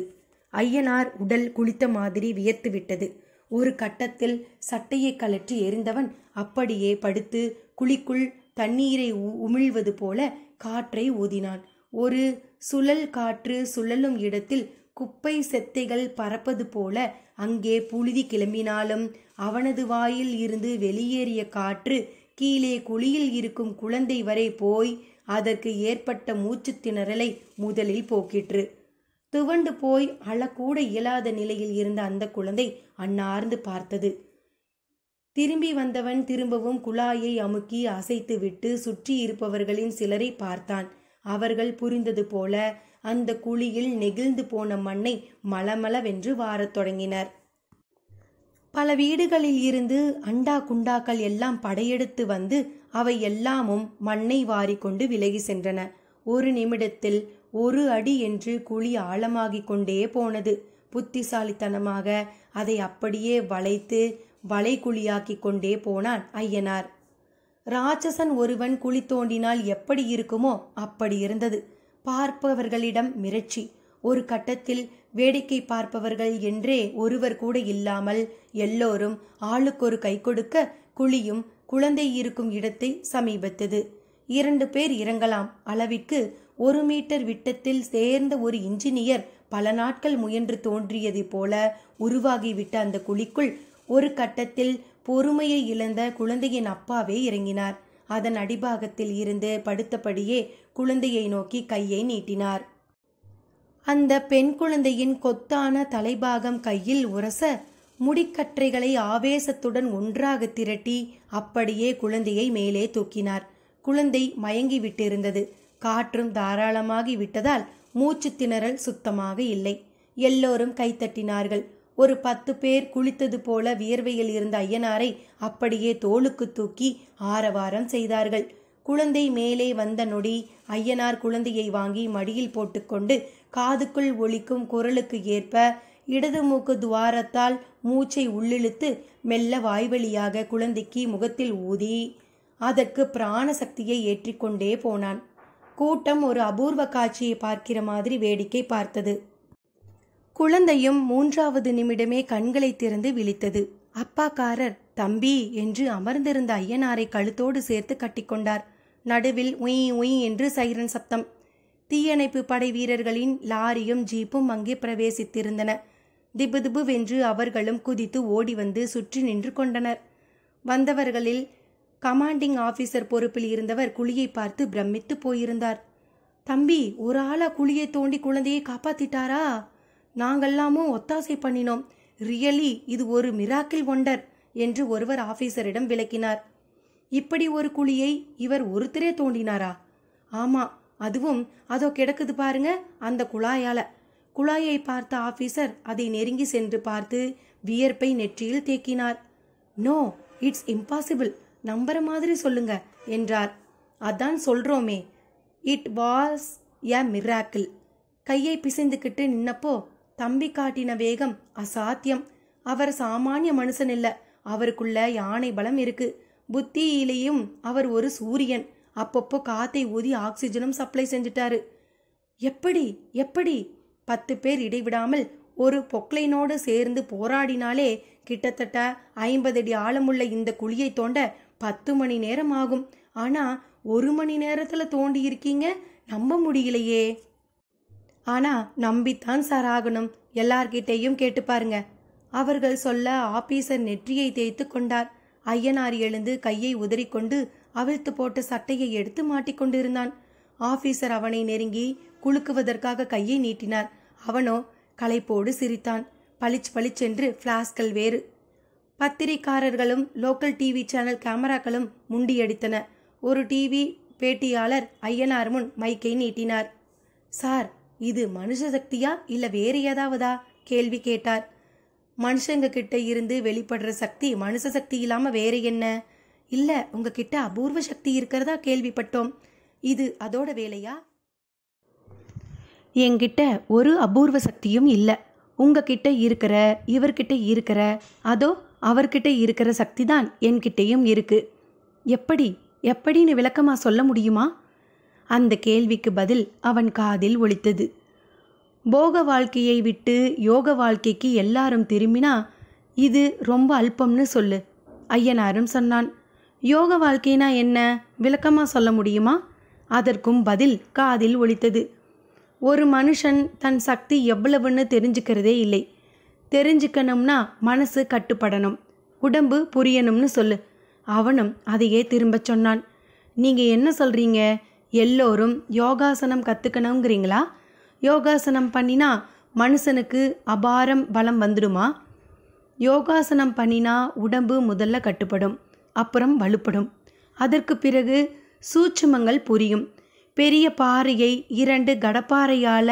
ஐயனார் உடல் குளித்த மாதிரி வியர்த்து விட்டது. ஒரு கட்டத்தில் சட்டையை கழற்றி எறிந்தவன் அப்படியே படுத்து குழிக்குள் தண்ணீரை உமிழ்வது போல காற்றை ஊதினான். ஒரு சுழல் காற்று சுழலும் இடத்தில் குப்பை செத்தைகள் பறப்பது போல அங்கே புழுதி கிளம்பினாலும் அவனது வாயில் இருந்து வெளியேறிய காற்று கீழே குழியில் இருக்கும் குழந்தை வரை போய் அதற்கு ஏற்பட்ட மூச்சு திணறலை முதலில் போக்கிற்று. துவண்டு போய் அழக்கூட இயலாத நிலையில் இருந்த அந்த குழந்தை அன்னார்ந்து பார்த்தது. திரும்பி வந்தவன் திரும்பவும் குழாயை அமுக்கி அசைத்து விட்டு சுற்றி இருப்பவர்களின் சிலரை பார்த்தான். அவர்கள் புரிந்தது போல அந்த குழியில் நெகிழ்ந்து போன மண்ணை மளமளவென்று வாரத் தொடங்கினர். பல வீடுகளில் இருந்து அண்டா குண்டாக்கள் எல்லாம் படையெடுத்து வந்து அவை எல்லாமும் மண்ணை வாரிக்கொண்டு விலகி சென்றன. ஒரு நிமிடத்தில் 1 அடி என்று குழி ஆழமாகிக் கொண்டே போனது. புத்திசாலித்தனமாக அதை அப்படியே வளைத்து வளைகுழியாக்கி கொண்டே போனான் ஐயனார். ராட்சசன் ஒருவன் குழி தோண்டினால் எப்படி இருக்குமோ அப்படி இருந்தது. பார்ப்பவர்களிடம் மிரட்சி. ஒரு கட்டத்தில் வேடிக்கை பார்ப்பவர்கள் என்றே ஒருவர் கூட இல்லாமல் எல்லோரும் ஆளுக்கொரு கை கொடுக்க குழியும் குழந்தை இருக்கும் இடத்தை சமீபத்தது. 2 பேர் இறங்கலாம் அளவிற்கு 1 மீட்டர் விட்டத்தில் சேர்ந்த ஒரு இன்ஜினியர் பல நாட்கள் முயன்று தோன்றியது போல உருவாகிவிட்ட அந்த குழிக்குள் ஒரு கட்டத்தில் பொறுமையை இழந்த குழந்தையின் அப்பாவே இறங்கினார். அதன் அடிபாகத்தில் இருந்து படுத்தபடியே குழந்தையை நோக்கி கையை நீட்டினார். அந்த பெண் குழந்தையின் கொத்தான தலைபாகம் கையில் உரச முடிக்கற்றைகளை ஆவேசத்துடன் ஒன்றாக திரட்டி அப்படியே குழந்தையை மேலே தூக்கினார். குழந்தை மயங்கி விட்டிருந்தது. காற்றும் தாராளமாகி விட்டதால் மூச்சு திணறல் சுத்தமாக இல்லை. எல்லோரும் கைத்தட்டினார்கள். ஒரு 10 பேர் குளித்தது போல வியர்வையில் இருந்த ஐயனாரை அப்படியே தோளுக்கு தூக்கி ஆரவாரம் செய்தார்கள். குழந்தை மேலே வந்த நொடி ஐயனார் குழந்தையை வாங்கி மடியில் போட்டுக்கொண்டு காதுக்குள் ஒலிக்கும் குரலுக்கு ஏற்ப இடது மூக்கு துவாரத்தால் மூச்சை உள்ளிழுத்து மெல்ல வாய்வழியாக குழந்தைக்கு முகத்தில் ஊதி அதற்கு பிராண சக்தியை ஏற்றிக்கொண்டே போனான். கூட்டம் ஒரு அபூர்வ காட்சியை பார்க்கிற மாதிரி வேடிக்கை பார்த்தது. குழந்தையும் 3வது நிமிடமே கண்களை திறந்து விழித்தது. அப்பாக்காரர் தம்பி என்று அமர்ந்திருந்த ஐயனாரை கழுத்தோடு சேர்த்து கட்டிக்கொண்டார். நடுவில் உய் உய் என்று சைரன் சப்தம். தீயணைப்பு படை வீரர்களின் லாரியும் ஜீப்பும் அங்கே பிரவேசித்திருந்தன. திபு திபுவென்று அவர்களும் குதித்து ஓடி வந்து சுற்றி நின்று கொண்டனர். வந்தவர்களில் கமாண்டிங் ஆபீசர் பொறுப்பில் இருந்தவர் குழியை பார்த்து பிரமித்து போயிருந்தார். தம்பி, ஒரு ஆளா குழியை தோண்டி குழந்தையை காப்பாத்திட்டாரா? நாங்கெல்லாமோ ஒத்தாசை பண்ணினோம். ரியலி இது ஒரு மிராக்கிள் ஒண்டர் என்று ஒருவர் ஆபீசரிடம் விளக்கினார். இப்படி ஒரு குழியை இவர் ஒருத்தரே தோண்டினாரா? ஆமா, அதுவும் அதோ கிடக்குது பாருங்க அந்த குழாயால. குழாயை பார்த்த ஆபீசர் அதை நெருங்கி சென்று பார்த்து வியர்ப்பை நெற்றியில் தேக்கினார். நோ, இட்ஸ் இம்பாசிபிள், நம்புற மாதிரி சொல்லுங்க என்றார். அதான் சொல்றோமே, இட் வாஸ் எ மிராக்கிள். கையை பிசைந்துக்கிட்டு நின்னப்போ தம்பி காட்டின வேகம் அசாத்தியம். அவர் சாமானிய மனுஷன் இல்ல, அவருக்குள்ள யானை பலம் இருக்கு. புத்தியிலையும் அவர் ஒரு சூரியன். அப்பப்போ காத்தை ஊதி ஆக்சிஜனும் சப்ளை செஞ்சிட்டாரு. எப்படி எப்படி 10 பேர் இடைவிடாமல் ஒரு பொக்லைனோடு சேர்ந்து போராடினாலே கிட்டத்தட்ட 50 அடி ஆழமுள்ள இந்த குழியை தோண்ட 10 மணி நேரம் ஆகும். ஆனா 1 மணி நேரத்துல தோண்டி இருக்கீங்க, நம்ப முடியலையே. ஆனா நம்பித்தான் சார் ஆகணும். எல்லார்கிட்டையும் கேட்டு பாருங்க. அவர்கள் சொல்ல ஆபீசர் நெற்றியை தேய்த்து கொண்டார். ஐயனார் எழுந்து கையை உதறிக்கொண்டு அவிழ்த்து போட்ட சட்டையை எடுத்து மாட்டிக்கொண்டிருந்தான். ஆபீசர் அவனை நெருங்கி குலுக்குவதற்காக கையை நீட்டினார். அவனோ களைப்போடு சிரித்தான். பளிச் பளிச்சென்று பிளாஸ்கள் வேறு. பத்திரிக்காரர்களும் லோக்கல் டிவி சேனல் கேமராக்களும் முண்டியடித்தன. ஒரு டிவி பேட்டியாளர் ஐயனார் முன் மைக்கை நீட்டினார். சார், இது மனுஷ சக்தியா இல்ல வேற ஏதாவதா? கேள்வி கேட்டார். மனுஷங்க கிட்ட இருந்து வெளிப்படுற சக்தி மனுஷ சக்தி இல்லாம வேற என்ன? இல்ல, உங்ககிட்ட அபூர்வ சக்தி இருக்கிறதா கேள்விப்பட்டோம். இது அதோட வேலையா? என்கிட்ட ஒரு அபூர்வ சக்தியும் இல்ல. உங்ககிட்ட இருக்கிற, இவர்கிட்ட இருக்கிற, அதோ அவர்கிட்ட இருக்கிற சக்தி தான் என்கிட்டையும் இருக்கு. எப்படி எப்படின்னு விளக்கமா சொல்ல முடியுமா? அந்த கேள்விக்கு பதில் அவன் காதில் ஒலித்தது. போக வாழ்க்கையை விட்டு யோக வாழ்க்கைக்கு எல்லாரும் திரும்பினா இது ரொம்ப அல்பம்னு சொல்லு. ஐயனாரும் சொன்னான். யோக வாழ்க்கைனா என்ன, விளக்கமா சொல்ல முடியுமா? அதற்கும் பதில் காதில் ஒலித்தது. ஒரு மனுஷன் தன் சக்தி எவ்வளவுன்னு தெரிஞ்சுக்கிறதே இல்லை. தெரிஞ்சுக்கணும்னா மனசு கட்டுப்படணும், உடம்பு புரியணும்னு சொல்லு. அவனும் அதையே திரும்ப சொன்னான். நீங்க என்ன சொல்றீங்க? எல்லோரும் யோகாசனம் கத்துக்கணுங்கிறீங்களா? யோகாசனம் பண்ணினா மனுஷனுக்கு அபாரம் பலம் வந்துடுமா? யோகாசனம் பண்ணினா உடம்பு முதல்ல கட்டுப்படும், அப்புறம் வலுப்படும். அதற்கு பிறகு சூட்சுமங்கள் புரியும். பெரிய பாறையை 2 கடப்பாறையால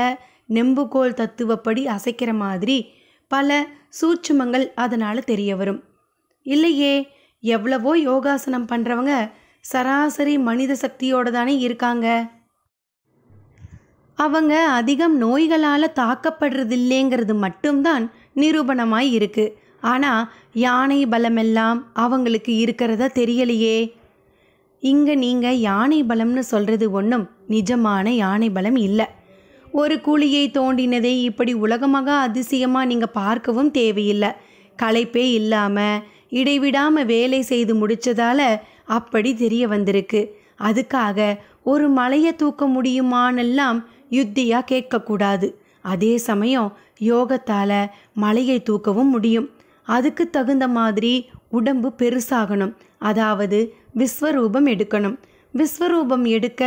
நெம்புகோல் தத்துவப்படி அசைக்கிற மாதிரி பல சூட்சுமங்கள் அதனால தெரிய வரும். இல்லையே, எவ்வளவோ யோகாசனம் பண்றவங்க சராசரி மனித சக்தியோட தானே இருக்காங்க. அவங்க அதிகம் நோய்களால தாக்கப்படுறதில்லைங்கிறது மட்டும்தான் நிரூபணமாய் இருக்கு. ஆனா யானை பலமெல்லாம் அவங்களுக்கு இருக்கிறதா தெரியலையே. இங்க நீங்க யானை பலம்னு சொல்றது ஒன்றும் நிஜமான யானை பலம் இல்லை. ஒரு குழியை தோண்டினதை இப்படி உலகமாக அதிசயமா நீங்க பார்க்கவும் தேவையில்லை. களைப்பே இல்லாம இடைவிடாம வேலை செய்து முடிச்சதால அப்படி தெரிய வந்திருக்கு. அதுக்காக ஒரு மலையை தூக்க முடியுமானெல்லாம் யுத்தியா கேட்கக்கூடாது. அதே சமயம் யோகத்தால மலையை தூக்கவும் முடியும். அதுக்கு தகுந்த மாதிரி உடம்பு பெருசாகணும், அதாவது விஸ்வரூபம் எடுக்கணும். விஸ்வரூபம் எடுக்க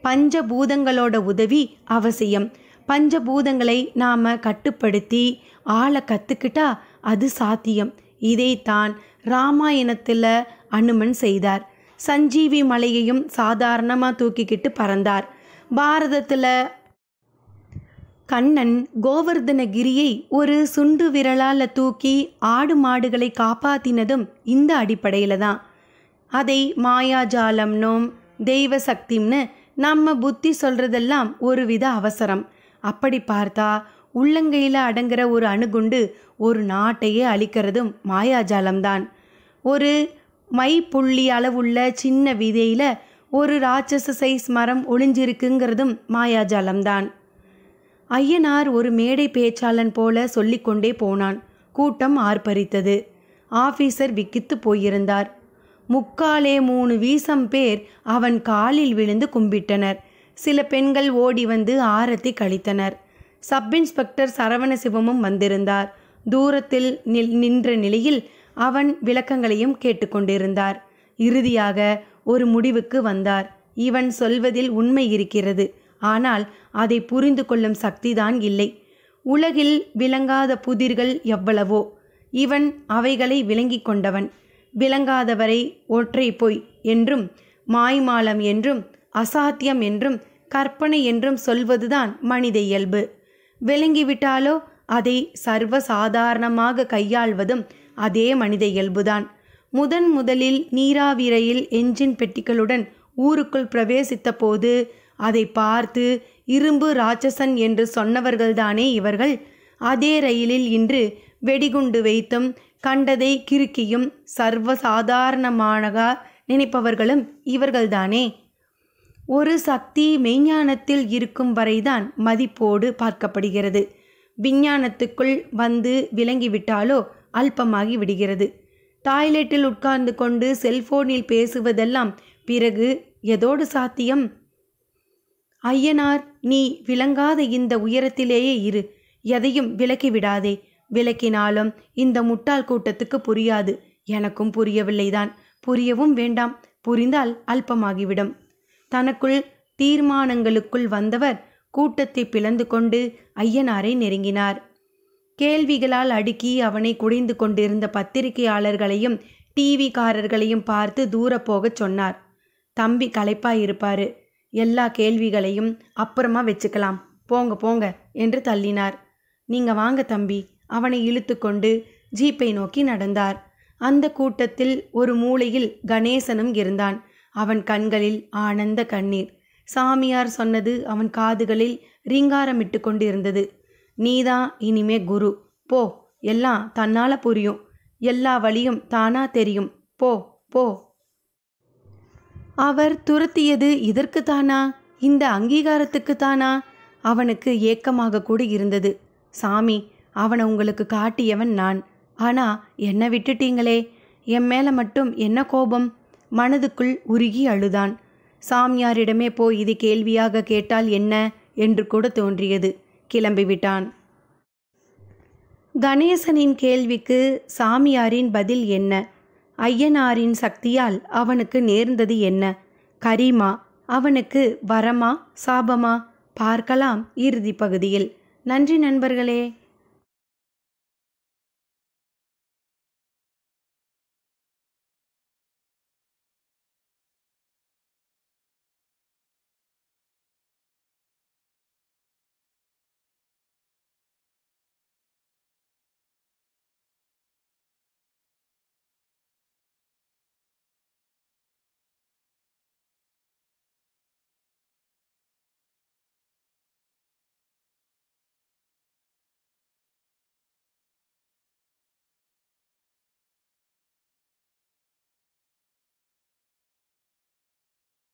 பஞ்சபூதங்களோட உதவி அவசியம். பஞ்சபூதங்களை நாம கட்டுப்படுத்தி ஆள கத்துக்கிட்டா அது சாத்தியம். இதைத்தான் ராமாயணத்துல அனுமன் செய்தார். சஞ்சீவி மலையையும் சாதாரணமா தூக்கிக்கிட்டு பறந்தார். பாரதத்துல கண்ணன் கோவர்தனகிரியை ஒரு சுண்டு விரலால தூக்கி ஆடு மாடுகளை காப்பாத்தினதும் இந்த அடிப்படையில தான். அதை மாயாஜாலம்னும் தெய்வ சக்தின்னு நம்ம புத்தி சொல்றதெல்லாம் ஒரு வித அவசரம். அப்படி பார்த்தா உள்ளங்கையில் அடங்குற ஒரு அணுகுண்டு ஒரு நாட்டையே அழிக்கிறதும் மாயாஜாலம்தான். ஒரு மைப்புள்ளி அளவுள்ள சின்ன விதையில ஒரு ராட்சச சைஸ் மரம் ஒளிஞ்சிருக்குங்கிறதும் மாயாஜாலம்தான். ஐயனார் ஒரு மேடை பேச்சாளன் போல சொல்லிக்கொண்டே போனான். கூட்டம் ஆர்ப்பரித்தது. ஆபீசர் விக்கித்து போயிருந்தார். 3/4 வீசம் பேர் அவன் காலில் விழுந்து கும்பிட்டனர். சில பெண்கள் ஓடி வந்து ஆரத்தி கழித்தனர். சப் இன்ஸ்பெக்டர் சரவணசிவமும் வந்திருந்தார். தூரத்தில் நின்ற நிலையில் அவன் விளக்கங்களையும் கேட்டுக்கொண்டிருந்தார். இறுதியாக ஒரு முடிவுக்கு வந்தார். இவன் சொல்வதில் உண்மை இருக்கிறது, ஆனால் அதை புரிந்து கொள்ளும் சக்திதான் இல்லை. உலகில் விளங்காத புதிர்கள் எவ்வளவோ, இவன் அவைகளை விளங்கி கொண்டவன். விளங்காதவரை ஒற்றை பொய் என்றும் மாய்மாலம் என்றும் அசாத்தியம் என்றும் கற்பனை என்றும் சொல்வதுதான் மனித இயல்பு. விளங்கிவிட்டாலோ அதை சர்வசாதாரணமாக கையாள்வதும் அதே மனித இயல்புதான். முதலில் நீராவி ரயில் என்ஜின் பெட்டிகளுடன் ஊருக்குள் பிரவேசித்த போது அதை பார்த்து இரும்பு ராட்சசன் என்று சொன்னவர்கள்தானே இவர்கள். அதே ரயிலில் இன்று வெடிகுண்டு வைத்தும் கண்டதை கிறுக்கியும் சர்வசாதாரணமாக நினைப்பவர்களும் இவர்கள்தானே. ஒரு சக்தி மெய்ஞானத்தில் இருக்கும் வரைதான் மதிப்போடு பார்க்கப்படுகிறது. விஞ்ஞானத்துக்குள் வந்து விளங்கிவிட்டாலோ அல்பமாகி விடுகிறது. டாய்லெட்டில் உட்கார்ந்து கொண்டு செல்போனில் பேசுவதெல்லாம் பிறகு எதோடு சாத்தியம்? ஐயனார், நீ விளங்காத இந்த உயரத்திலேயே இரு, எதையும் விலக்கிவிடாதே. விளக்கினாலும் இந்த முட்டாள் கூட்டத்துக்கு புரியாது. எனக்கும் புரியவில்லைதான், புரியவும் வேண்டாம். புரிந்தால் அல்பமாகிவிடும். தனக்குள் தீர்மானங்களுக்குள் வந்தவர் கூட்டத்தை பிளந்து கொண்டு ஐயனாரை நெருங்கினார். கேள்விகளால் அடுக்கி அவனை குடைந்து கொண்டிருந்த பத்திரிகையாளர்களையும் டிவிக்காரர்களையும் பார்த்து தூர போகச் சொன்னார். தம்பி களைப்பாயிருப்பாரு, எல்லா கேள்விகளையும் அப்புறமா வச்சுக்கலாம், போங்க போங்க என்று தள்ளினார். நீங்க வாங்க தம்பி. அவனை இழுத்து கொண்டு ஜீப்பை நோக்கி நடந்தார். அந்த கூட்டத்தில் ஒரு மூலையில் கணேசனும் இருந்தான். அவன் கண்களில் ஆனந்த கண்ணீர். சாமியார் சொன்னது அவன் காதுகளில் ரீங்காரமிட்டு கொண்டிருந்தது. நீதான் இனிமே குரு, போ, எல்லாம் தன்னால புரியும், எல்லா வழியும் தானா தெரியும், போ போ. அவர் துரத்தியது இதற்குத்தானா, இந்த அங்கீகாரத்துக்குத்தானா? அவனுக்கு ஏக்கமாக கூட இருந்தது. சாமி, அவனை உங்களுக்கு காட்டியவன் நான். ஆனா என்ன விட்டுட்டீங்களே, என் மேல மட்டும் என்ன கோபம்? மனதுக்குள் உருகி அழுதான். சாமியாரிடமே போய் இது கேள்வியாக கேட்டால் என்ன என்று கூட தோன்றியது. கிளம்பிவிட்டான். கணேசனின் கேள்விக்கு சாமியாரின் பதில் என்ன? ஐயனாரின் சக்தியால் அவனுக்கு நேர்ந்தது என்ன? கரிமா அவனுக்கு வரமா சாபமா? பார்க்கலாம் இறுதி பகுதியில். நன்றி நண்பர்களே.